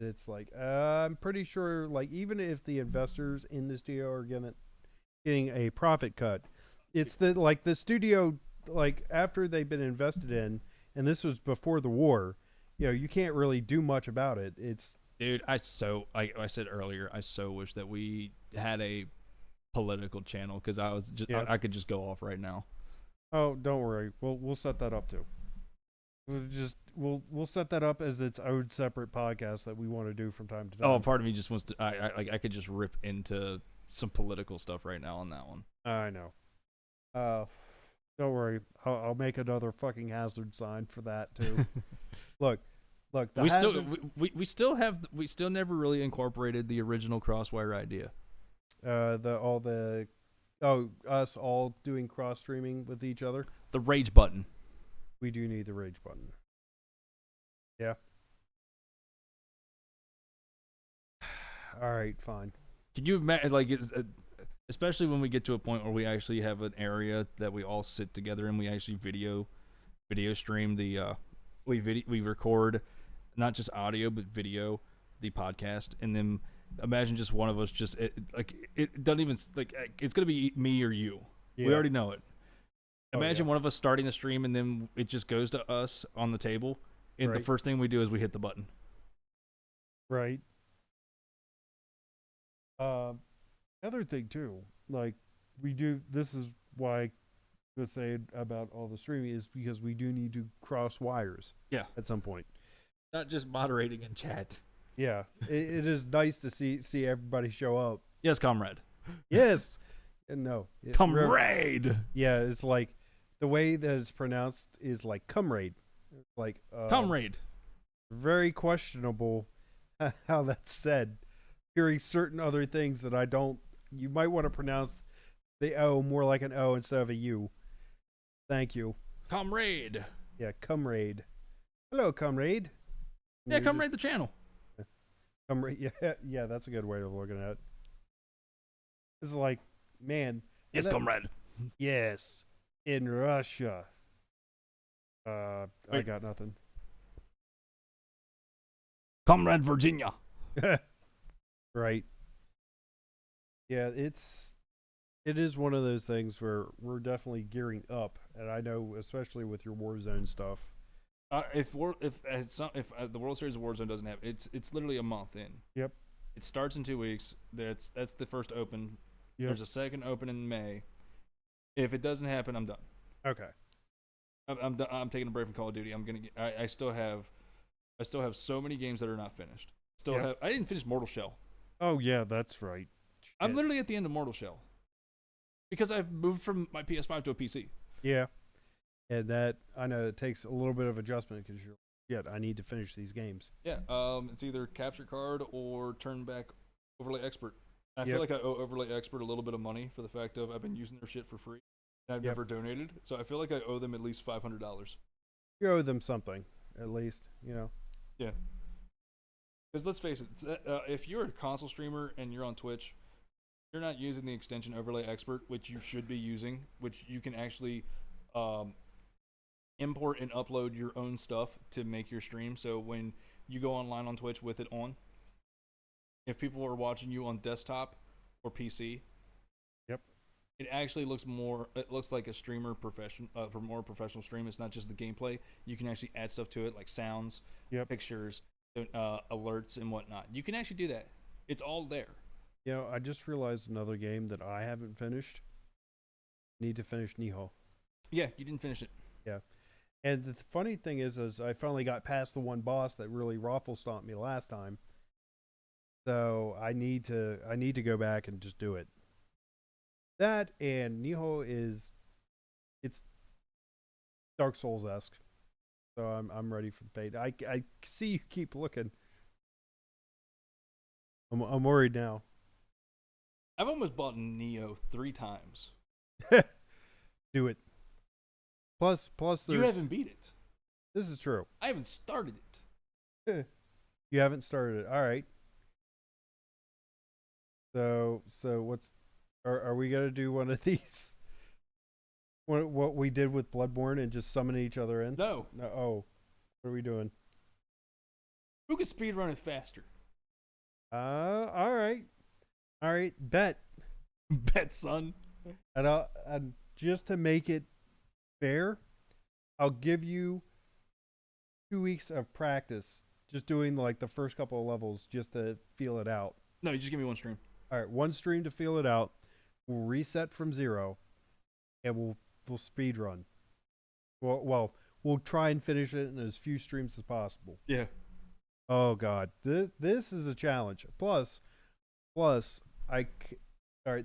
Speaker 1: It's like I'm pretty sure, like even if the investors in the studio are getting a profit cut, it's the studio, like after they've been invested in. And this was before the war, you can't really do much about it. It's
Speaker 2: Dude, like I said earlier, I so wish that we had a political channel because I could just go off right now.
Speaker 1: oh, don't worry, we'll set that up too. We'll set that up as its own separate podcast that we want to do from time to time.
Speaker 2: Oh, part of me just wants to. I could just rip into some political stuff right now on that one.
Speaker 1: I know. Don't worry, I'll make another fucking hazard sign for that too. Look.
Speaker 2: We still never really incorporated the original Crosswire idea.
Speaker 1: Us all doing cross streaming with each other.
Speaker 2: The rage button.
Speaker 1: We do need the rage button. Yeah. All right, fine.
Speaker 2: Can you imagine, especially when we get to a point where we actually have an area that we all sit together and we actually video stream we record not just audio but video the podcast, and then imagine just one of us it doesn't even it's gonna be me or you.
Speaker 1: Yeah.
Speaker 2: We already know it. Imagine
Speaker 1: yeah.
Speaker 2: one of us starting the stream and then it just goes to us on the table, and
Speaker 1: Right.
Speaker 2: the first thing we do is we hit the button.
Speaker 1: Right. Another thing too, like this is why I was saying about all the streaming is because we do need to cross wires.
Speaker 2: Yeah.
Speaker 1: At some point.
Speaker 2: Not just moderating in chat.
Speaker 1: Yeah. it is nice to see everybody show up.
Speaker 2: Yes, comrade.
Speaker 1: Yes. And no.
Speaker 2: Comrade.
Speaker 1: Yeah, it's like the way that it's pronounced is like comrade. Like
Speaker 2: comrade.
Speaker 1: Very questionable how that's said. Hearing certain other things that you might want to pronounce the O more like an O instead of a U. Thank you.
Speaker 2: Comrade.
Speaker 1: Yeah, comrade. Hello, comrade.
Speaker 2: Yeah, comrade the channel.
Speaker 1: Comrade. Yeah, that's a good way of looking at it. It's like, man.
Speaker 2: Yes, comrade.
Speaker 1: Yes, in Russia. I got nothing.
Speaker 2: Comrade Virginia.
Speaker 1: Right. Yeah, it is one of those things where we're definitely gearing up, and I know especially with your Warzone stuff.
Speaker 2: If the World Series of Warzone doesn't happen, it's literally a month in.
Speaker 1: Yep.
Speaker 2: It starts in 2 weeks. That's the first open.
Speaker 1: Yep.
Speaker 2: There's a second open in May. If it doesn't happen, I'm done.
Speaker 1: Okay.
Speaker 2: I'm taking a break from Call of Duty. I still have so many games that are not finished. I didn't finish Mortal Shell.
Speaker 1: Oh yeah, that's right. Shit.
Speaker 2: I'm literally at the end of Mortal Shell because I've moved from my PS5 to a PC.
Speaker 1: Yeah, and that I know it takes a little bit of adjustment because I need to finish these games.
Speaker 2: Yeah, it's either capture card or turn back Overlay Expert. I feel like I owe Overlay Expert a little bit of money for the fact of I've been using their shit for free and I've never donated, so I feel like I owe them at least $500.
Speaker 1: You owe them something, at least,
Speaker 2: Yeah. Because let's face it, if you're a console streamer and you're on Twitch, you're not using the extension Overlay Expert, which you should be using, which you can actually import and upload your own stuff to make your stream. So when you go online on Twitch with it on, if people are watching you on desktop or PC,
Speaker 1: Yep.
Speaker 2: it actually looks more. It looks like a streamer for more professional stream. It's not just the gameplay. You can actually add stuff to it, like sounds,
Speaker 1: Yep.
Speaker 2: pictures, alerts, and whatnot. You can actually do that. It's all there.
Speaker 1: You know, I just realized another game that I haven't finished. Need to finish Nihon.
Speaker 2: Yeah, you didn't finish it.
Speaker 1: Yeah. And the funny thing is I finally got past the one boss that really raffle stomped me last time. So I need to go back and just do it. That and Nihon it's Dark Souls esque. So I'm ready for the fate. I see you keep looking. I'm worried now.
Speaker 2: I've almost bought Neo 3 times.
Speaker 1: Do it. Plus there's,
Speaker 2: You haven't beat it.
Speaker 1: This is true.
Speaker 2: I haven't started it.
Speaker 1: You haven't started it. All right. So what's are we gonna do one of these? What we did with Bloodborne and just summon each other in?
Speaker 2: No.
Speaker 1: No. Oh, what are we doing?
Speaker 2: Who can speedrun it faster?
Speaker 1: All right. Bet.
Speaker 2: Bet, son.
Speaker 1: And just to make it fair, I'll give you 2 weeks of practice, just doing like the first couple of levels, just to feel it out.
Speaker 2: No, you just give me one stream.
Speaker 1: All right, one stream to feel it out. We'll reset from 0, and we'll speed run. Well, we'll try and finish it in as few streams as possible.
Speaker 2: Yeah.
Speaker 1: Oh God, this is a challenge. Plus, all right.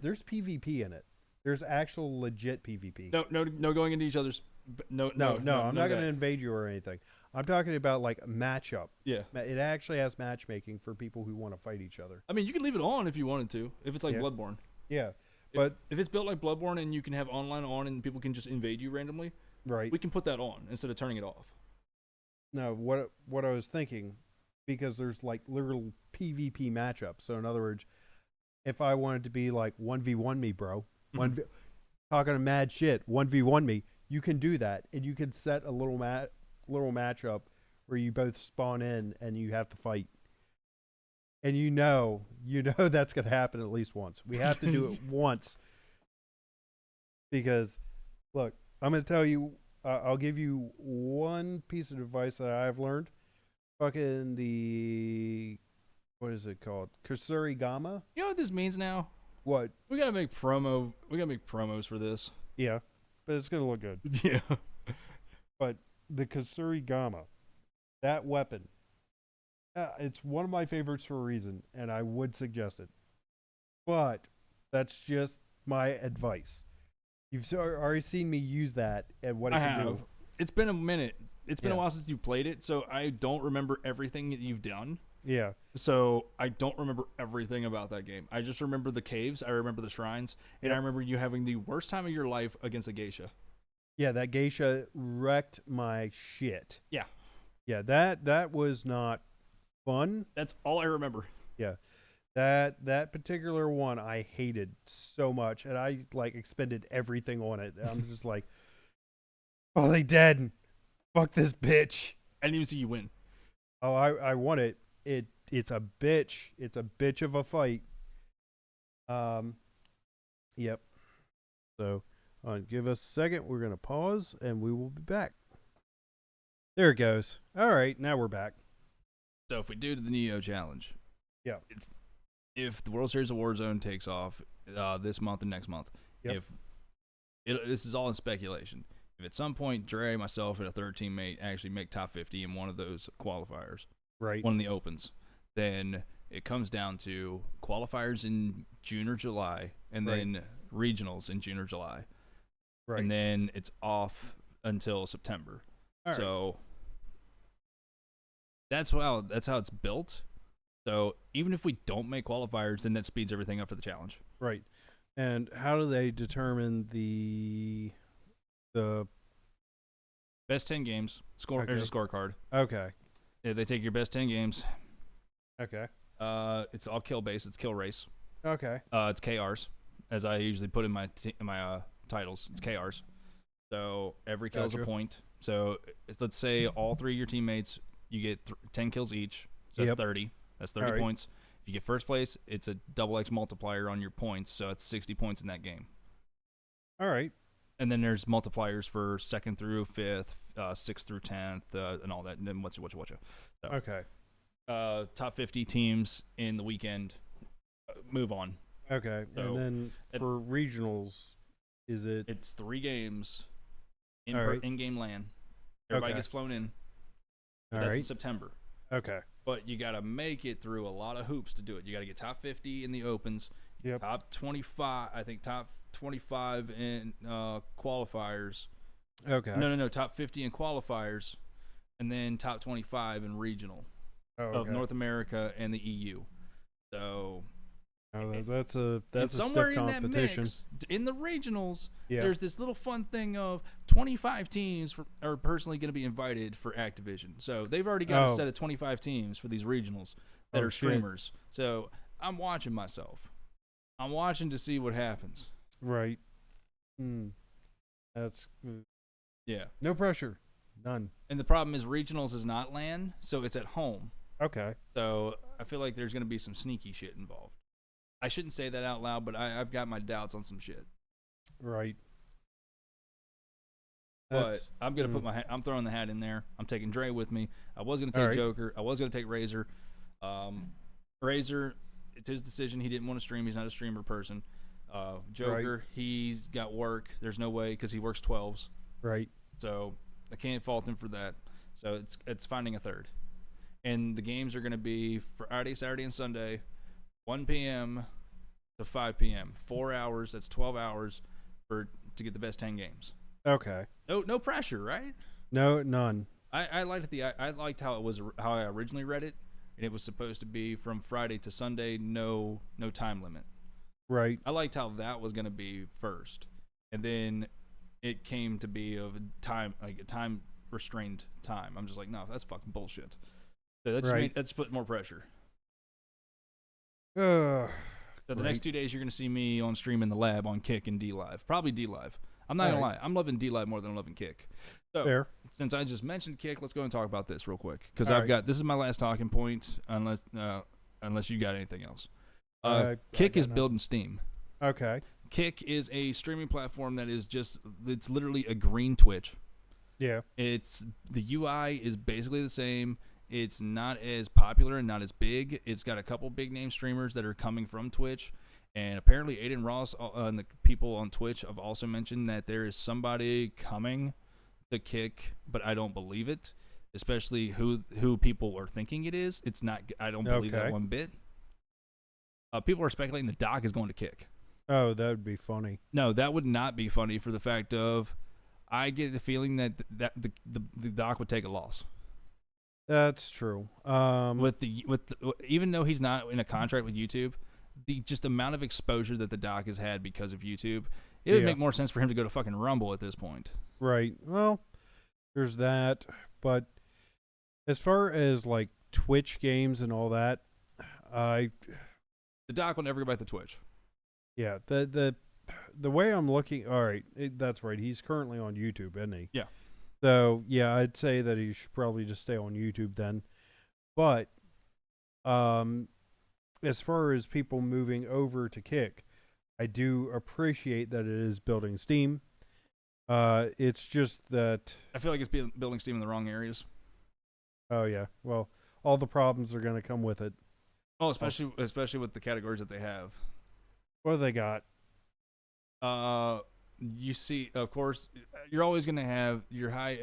Speaker 1: There's PvP in it. There's actual legit PvP.
Speaker 2: No going into each other's. No.
Speaker 1: I'm not going to invade you or anything. I'm talking about like a matchup.
Speaker 2: Yeah.
Speaker 1: It actually has matchmaking for people who want to fight each other.
Speaker 2: I mean, you can leave it on if you wanted to. If it's like
Speaker 1: Yeah.
Speaker 2: Bloodborne.
Speaker 1: Yeah, but
Speaker 2: if it's built like Bloodborne and you can have online on and people can just invade you randomly,
Speaker 1: right.
Speaker 2: we can put that on instead of turning it off.
Speaker 1: No, what I was thinking, because there's like literal PvP matchups. So in other words, if I wanted to be like 1v1 me, bro, talking mad shit, 1v1 me, you can do that, and you can set a little matchup where you both spawn in and you have to fight. And you know that's gonna happen at least once. We have to do it once. Because, look, I'm gonna tell you, I'll give you one piece of advice that I've learned. Fucking what is it called? Kusurigama?
Speaker 2: You know what this means now?
Speaker 1: What?
Speaker 2: We gotta make promos for this.
Speaker 1: Yeah, but it's gonna look good.
Speaker 2: Yeah.
Speaker 1: But the Kusurigama, that weapon, it's one of my favorites for a reason, and I would suggest it. But that's just my advice. You've already seen me use that and what it can do.
Speaker 2: It's been a minute. It's been a while since you played it, so I don't remember everything that you've done.
Speaker 1: Yeah.
Speaker 2: So I don't remember everything about that game. I just remember the caves. I remember the shrines, and I remember you having the worst time of your life against a geisha.
Speaker 1: Yeah, that geisha wrecked my shit.
Speaker 2: Yeah.
Speaker 1: Yeah, that was not fun.
Speaker 2: That's all I remember.
Speaker 1: Yeah. That particular one I hated so much, and I like expended everything on it. I'm just like, oh, they dead. Fuck this bitch.
Speaker 2: I didn't even see you win.
Speaker 1: Oh, I won it. It's a bitch. It's a bitch of a fight. Yep. So, give us a second. We're gonna pause, and we will be back. There it goes. All right, now we're back.
Speaker 2: So if we do the Neo challenge,
Speaker 1: yeah,
Speaker 2: if the World Series of Warzone takes off this month and next month,
Speaker 1: yep.
Speaker 2: This is all in speculation. If at some point Dre, myself, and a third teammate actually make top 50 in one of those qualifiers,
Speaker 1: right,
Speaker 2: one of the opens, then it comes down to qualifiers in June or July, and then regionals in June or July,
Speaker 1: right,
Speaker 2: and then it's off until September.
Speaker 1: All
Speaker 2: so that's how it's built. So even if we don't make qualifiers, then that speeds everything up for the challenge.
Speaker 1: Right. And how do they determine the
Speaker 2: best 10 games? There's a scorecard.
Speaker 1: Okay.
Speaker 2: Yeah, they take your best 10 games,
Speaker 1: Okay.
Speaker 2: It's all kill based. It's kill race.
Speaker 1: Okay.
Speaker 2: It's KRs, as I usually put in my titles. It's KRs. So every kill is a
Speaker 1: Gotcha.
Speaker 2: point. So let's say all 3 of your teammates, you get 10 kills each. So that's
Speaker 1: Yep.
Speaker 2: 30. That's 30
Speaker 1: All right.
Speaker 2: points. If you get first place, it's a double X multiplier on your points. So it's 60 points in that game.
Speaker 1: All right.
Speaker 2: And then there's multipliers for 2nd through 5th, 6th through 10th, and all that. And then whatcha. So,
Speaker 1: Okay.
Speaker 2: top 50 teams in the weekend move on.
Speaker 1: Okay.
Speaker 2: So,
Speaker 1: and then for regionals, is it?
Speaker 2: It's 3 games
Speaker 1: All right.
Speaker 2: in-game LAN. Everybody
Speaker 1: Okay.
Speaker 2: gets flown in.
Speaker 1: All
Speaker 2: That's in
Speaker 1: right.
Speaker 2: September.
Speaker 1: Okay.
Speaker 2: But you got to make it through a lot of hoops to do it. You got to get top 50 in the opens,
Speaker 1: Yep.
Speaker 2: top 25, I think top 25 in qualifiers.
Speaker 1: Okay.
Speaker 2: No, top 50 in qualifiers, and then top 25 in regional of
Speaker 1: okay.
Speaker 2: North America and the EU. So
Speaker 1: that's a
Speaker 2: and
Speaker 1: stiff
Speaker 2: somewhere in that
Speaker 1: competition.
Speaker 2: mix, in the regionals,
Speaker 1: Yeah.
Speaker 2: there's this little fun thing of 25 teams are personally going to be invited for Activision. So they've already got a set of 25 teams for these regionals that are streamers.
Speaker 1: Shit.
Speaker 2: So I'm watching myself. I'm watching to see what happens.
Speaker 1: Right. That's
Speaker 2: Yeah.
Speaker 1: no pressure. None.
Speaker 2: And the problem is regionals is not LAN, so it's at home.
Speaker 1: Okay.
Speaker 2: So I feel like there's going to be some sneaky shit involved. I shouldn't say that out loud, but I've got my doubts on some shit.
Speaker 1: Right.
Speaker 2: But I'm gonna put I'm throwing the hat in there. I'm taking Dre with me. I was gonna take Joker. I was gonna take Razor. Razor, it's his decision. He didn't want to stream. He's not a streamer person. Joker, he's got work. There's no way because he works 12s.
Speaker 1: Right.
Speaker 2: So I can't fault him for that. So it's finding a third. And the games are gonna be Friday, Saturday, and Sunday, 1 p.m. to 5 p.m. 4 hours. That's 12 hours to get the best 10 games.
Speaker 1: Okay.
Speaker 2: No pressure, right?
Speaker 1: No, none.
Speaker 2: I liked how it was, how I originally read it, and it was supposed to be from Friday to Sunday, no time limit.
Speaker 1: Right.
Speaker 2: I liked how that was going to be first, and then it came to be of a time, like a time restrained time. I'm just like, no, that's fucking bullshit. So that's put more pressure. So the next 2 days you're going to see me on stream in the lab on Kick and D Live, probably D Live. I'm not gonna lie. I'm loving D Live more than I'm loving Kick. So since I just mentioned Kick, let's go and talk about this real quick because this is my last talking point. Unless you got anything else. Kick is building Steam.
Speaker 1: Okay.
Speaker 2: Kick is a streaming platform that is it's literally a green Twitch.
Speaker 1: Yeah.
Speaker 2: It's the UI is basically the same. It's not as popular and not as big. It's got a couple big name streamers that are coming from Twitch. And apparently Aiden Ross and the people on Twitch have also mentioned that there is somebody coming to Kick, but I don't believe it, especially who people are thinking it is. It's not. I don't believe that one bit. People are speculating the Doc is going to Kick.
Speaker 1: Oh, that would be funny.
Speaker 2: No, that would not be funny for the fact of I get the feeling that the Doc would take a loss.
Speaker 1: That's true.
Speaker 2: Even though he's not in a contract with YouTube, the just amount of exposure that the Doc has had because of YouTube, it would make more sense for him to go to fucking Rumble at this point.
Speaker 1: Right. Well, there's that. But as far as like Twitch games and all that,
Speaker 2: the Doc will never go back to Twitch.
Speaker 1: Yeah. The way I'm looking, all right, that's right. He's currently on YouTube, isn't he?
Speaker 2: Yeah.
Speaker 1: So yeah, I'd say that he should probably just stay on YouTube then. But as far as people moving over to Kick, I do appreciate that it is building Steam. It's just that
Speaker 2: I feel like it's building Steam in the wrong areas.
Speaker 1: Oh yeah, well, all the problems are going to come with it.
Speaker 2: Oh, especially with the categories that they have.
Speaker 1: What do they got?
Speaker 2: You see, of course, you're always going to have your high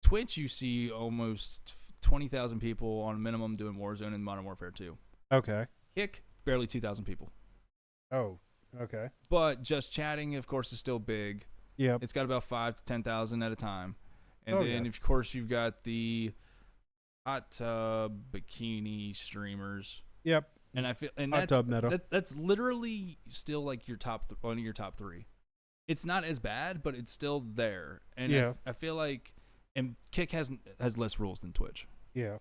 Speaker 2: Twitch. You see almost 20,000 people on minimum doing Warzone and Modern Warfare 2.
Speaker 1: Okay.
Speaker 2: Kick, barely 2,000 people.
Speaker 1: Oh, okay.
Speaker 2: But just chatting, of course, is still big.
Speaker 1: Yeah.
Speaker 2: It's got about 5,000 to 10,000 at a time. And then, of course, you've got the hot tub bikini streamers.
Speaker 1: Yep.
Speaker 2: And I feel, and
Speaker 1: hot tub meta.
Speaker 2: That's literally still like your one of your top three. It's not as bad, but it's still there. And I feel like, and Kick has less rules than Twitch.
Speaker 1: Yeah.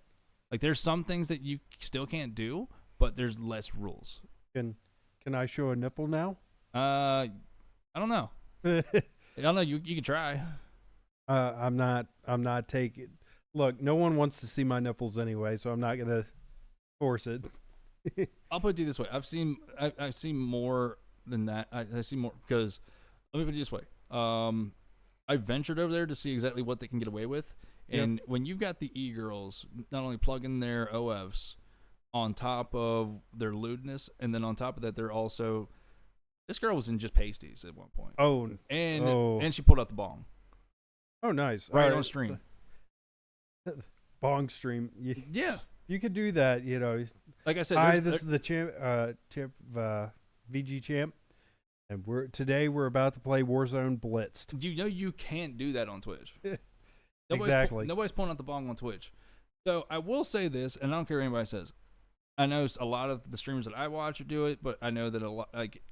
Speaker 2: Like there's some things that you still can't do, but there's less rules.
Speaker 1: Can I show a nipple now?
Speaker 2: I don't know. I don't know. You can try.
Speaker 1: I'm not taking. Look, no one wants to see my nipples anyway, so I'm not gonna force it.
Speaker 2: I'll put it this way. I've seen more than that. I see more because let me put it this way. I ventured over there to see exactly what they can get away with, and when you've got the e-girls not only plugging their OFs on top of their lewdness, and then on top of that, they're also this girl was in just pasties at one point. And she pulled out the bong.
Speaker 1: Oh, nice!
Speaker 2: Right on stream.
Speaker 1: Bong stream.
Speaker 2: Yeah.
Speaker 1: You could do that, you know.
Speaker 2: Like I said,
Speaker 1: hi, this is the champ, VG champ, and we're about to play Warzone Blitzed.
Speaker 2: You know you can't do that on Twitch.
Speaker 1: Exactly.
Speaker 2: Nobody's pulling out the bong on Twitch. So I will say this, and I don't care what anybody says. I know a lot of the streamers that I watch do it, but I know that a lot like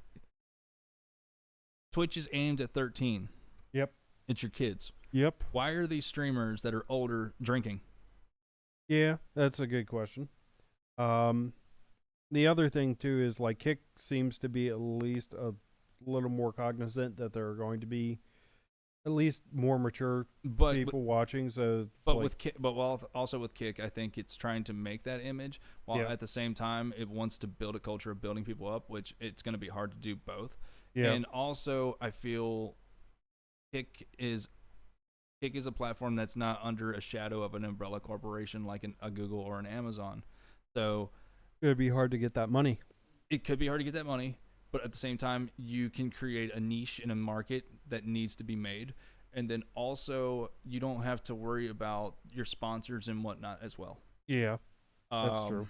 Speaker 2: Twitch is aimed at 13.
Speaker 1: Yep.
Speaker 2: It's your kids.
Speaker 1: Yep.
Speaker 2: Why are these streamers that are older drinking?
Speaker 1: Yeah, that's a good question. The other thing too is like Kick seems to be at least a little more cognizant that there are going to be at least more mature people watching. So,
Speaker 2: also with Kick, I think it's trying to make that image while at the same time it wants to build a culture of building people up, which it's going to be hard to do both. Yeah. And also, I feel Kick is a platform that's not under a shadow of an umbrella corporation like a Google or an Amazon. So
Speaker 1: it'd be hard to get that money.
Speaker 2: It could be hard to get that money, but at the same time, you can create a niche in a market that needs to be made. And then also, you don't have to worry about your sponsors and whatnot as well.
Speaker 1: Yeah, that's true.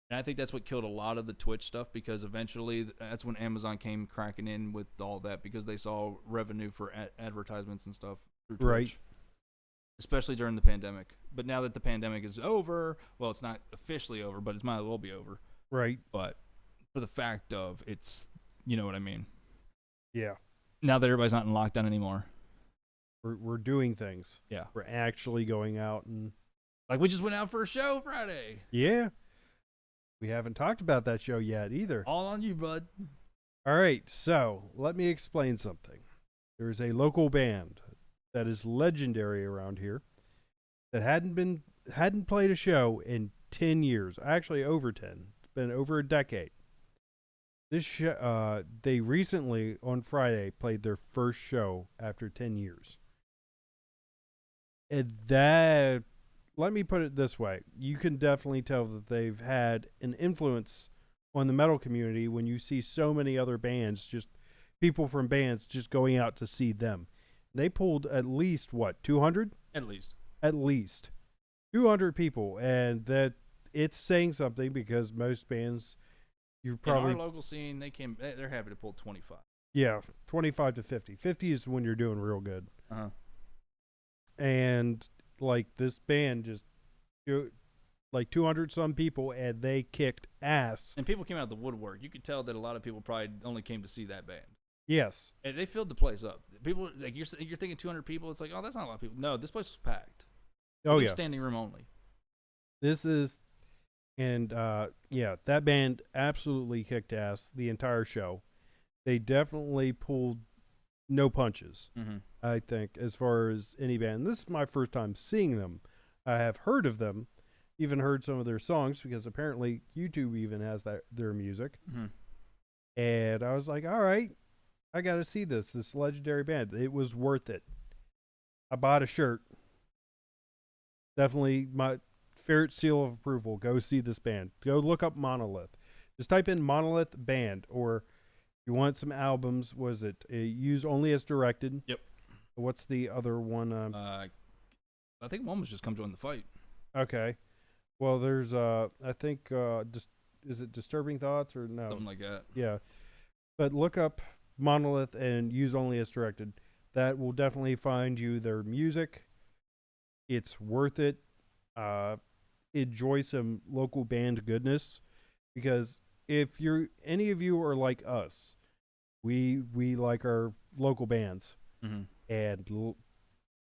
Speaker 2: And I think that's what killed a lot of the Twitch stuff, because eventually that's when Amazon came cracking in with all that, because they saw revenue for advertisements and stuff through Twitch. Right. Especially during the pandemic. But now that the pandemic is over, well, it's not officially over, but it might as well be over.
Speaker 1: Right.
Speaker 2: But for the fact of it's, you know what I mean?
Speaker 1: Yeah.
Speaker 2: Now that everybody's not in lockdown anymore.
Speaker 1: We're doing things.
Speaker 2: Yeah.
Speaker 1: We're actually going out and...
Speaker 2: Like we just went out for a show Friday.
Speaker 1: Yeah. We haven't talked about that show yet either.
Speaker 2: All on you, bud.
Speaker 1: All right, so let me explain something. There's a local band that is legendary around here that hadn't played a show in 10 years. Actually, over 10. It's been over a decade. They recently, on Friday, played their first show after 10 years. And that... Let me put it this way. You can definitely tell that they've had an influence on the metal community when you see so many other bands, just people from bands just going out to see them. They pulled at least, 200?
Speaker 2: At least.
Speaker 1: At least. 200 people. And that it's saying something, because most bands, you probably...
Speaker 2: In our local scene, they're happy to pull 25.
Speaker 1: Yeah, 25 to 50. 50 is when you're doing real good.
Speaker 2: Uh-huh.
Speaker 1: And... like this band just like 200 some people, and they kicked ass.
Speaker 2: And people came out of the woodwork. You could tell that a lot of people probably only came to see that band.
Speaker 1: Yes.
Speaker 2: And they filled the place up. People, like you're thinking 200 people. It's like, oh, that's not a lot of people. No, this place was packed.
Speaker 1: Oh yeah,
Speaker 2: standing room only.
Speaker 1: This is, and that band absolutely kicked ass the entire show. They definitely pulled no punches.
Speaker 2: Mm-hmm.
Speaker 1: I think, as far as any band. This is my first time seeing them. I have heard of them, even heard some of their songs, because apparently YouTube even has their music.
Speaker 2: Mm-hmm.
Speaker 1: And I was like, all right, I got to see this legendary band. It was worth it. I bought a shirt. Definitely my favorite seal of approval. Go see this band. Go look up Monolith. Just type in Monolith Band, or if you want some albums, was it Use Only as Directed?
Speaker 2: Yep.
Speaker 1: What's the other one?
Speaker 2: I think one was just Come Join the Fight.
Speaker 1: Okay. Well, there's I think is it Disturbing Thoughts or no?
Speaker 2: Something like that.
Speaker 1: Yeah. But look up Monolith and Use Only as Directed. That will definitely find you their music. It's worth it. Enjoy some local band goodness, because if any of you are like us, we like our local bands.
Speaker 2: Mm-hmm.
Speaker 1: And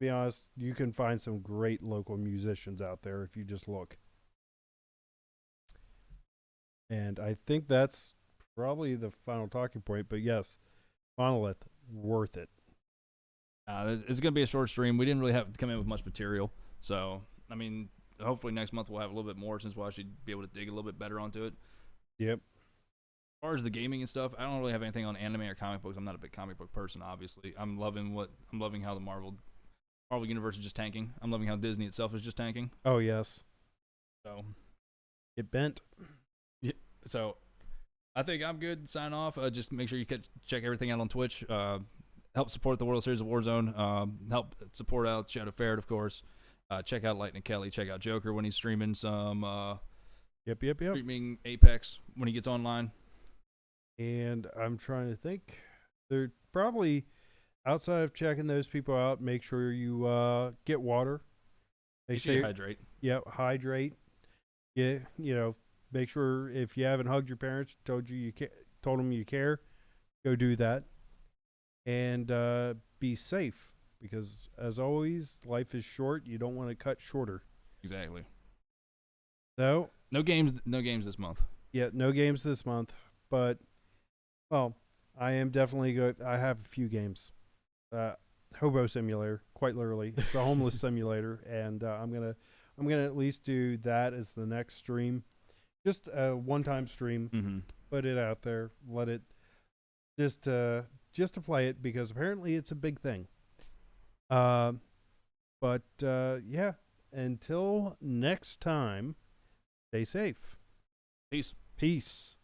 Speaker 1: be honest, you can find some great local musicians out there if you just look. And I think that's probably the final talking point. But yes, Monolith, worth it.
Speaker 2: It's going to be a short stream. We didn't really have to come in with much material. So, I mean, hopefully next month we'll have a little bit more since we'll actually be able to dig a little bit better onto it.
Speaker 1: Yep.
Speaker 2: As far as the gaming and stuff, I don't really have anything on anime or comic books. I'm not a big comic book person, obviously. I'm loving how the Marvel universe is just tanking. I'm loving how Disney itself is just tanking.
Speaker 1: Oh yes.
Speaker 2: So
Speaker 1: it bent.
Speaker 2: Yeah, so I think I'm good. Sign off. Just make sure you check everything out on Twitch. Help support the World Series of Warzone. Help support out Shadow Ferret, of course. Check out Lightning Kelly. Check out Joker when he's streaming some.
Speaker 1: Yep.
Speaker 2: Streaming Apex when he gets online.
Speaker 1: And I'm trying to think. They're probably outside of checking those people out. Make sure you get water.
Speaker 2: Make sure you hydrate.
Speaker 1: Yep, hydrate. Yeah, make sure if you haven't hugged your parents, told them you care, go do that, and be safe because, as always, life is short. You don't want to cut shorter.
Speaker 2: Exactly.
Speaker 1: So
Speaker 2: no games this month.
Speaker 1: Yeah, no games this month, but well, I am definitely good. I have a few games. Hobo Simulator, quite literally, it's a homeless simulator, and I'm gonna at least do that as the next stream. Just a one-time stream.
Speaker 2: Mm-hmm.
Speaker 1: Put it out there. Let it just to play it because apparently it's a big thing. But yeah. Until next time, stay safe.
Speaker 2: Peace.
Speaker 1: Peace.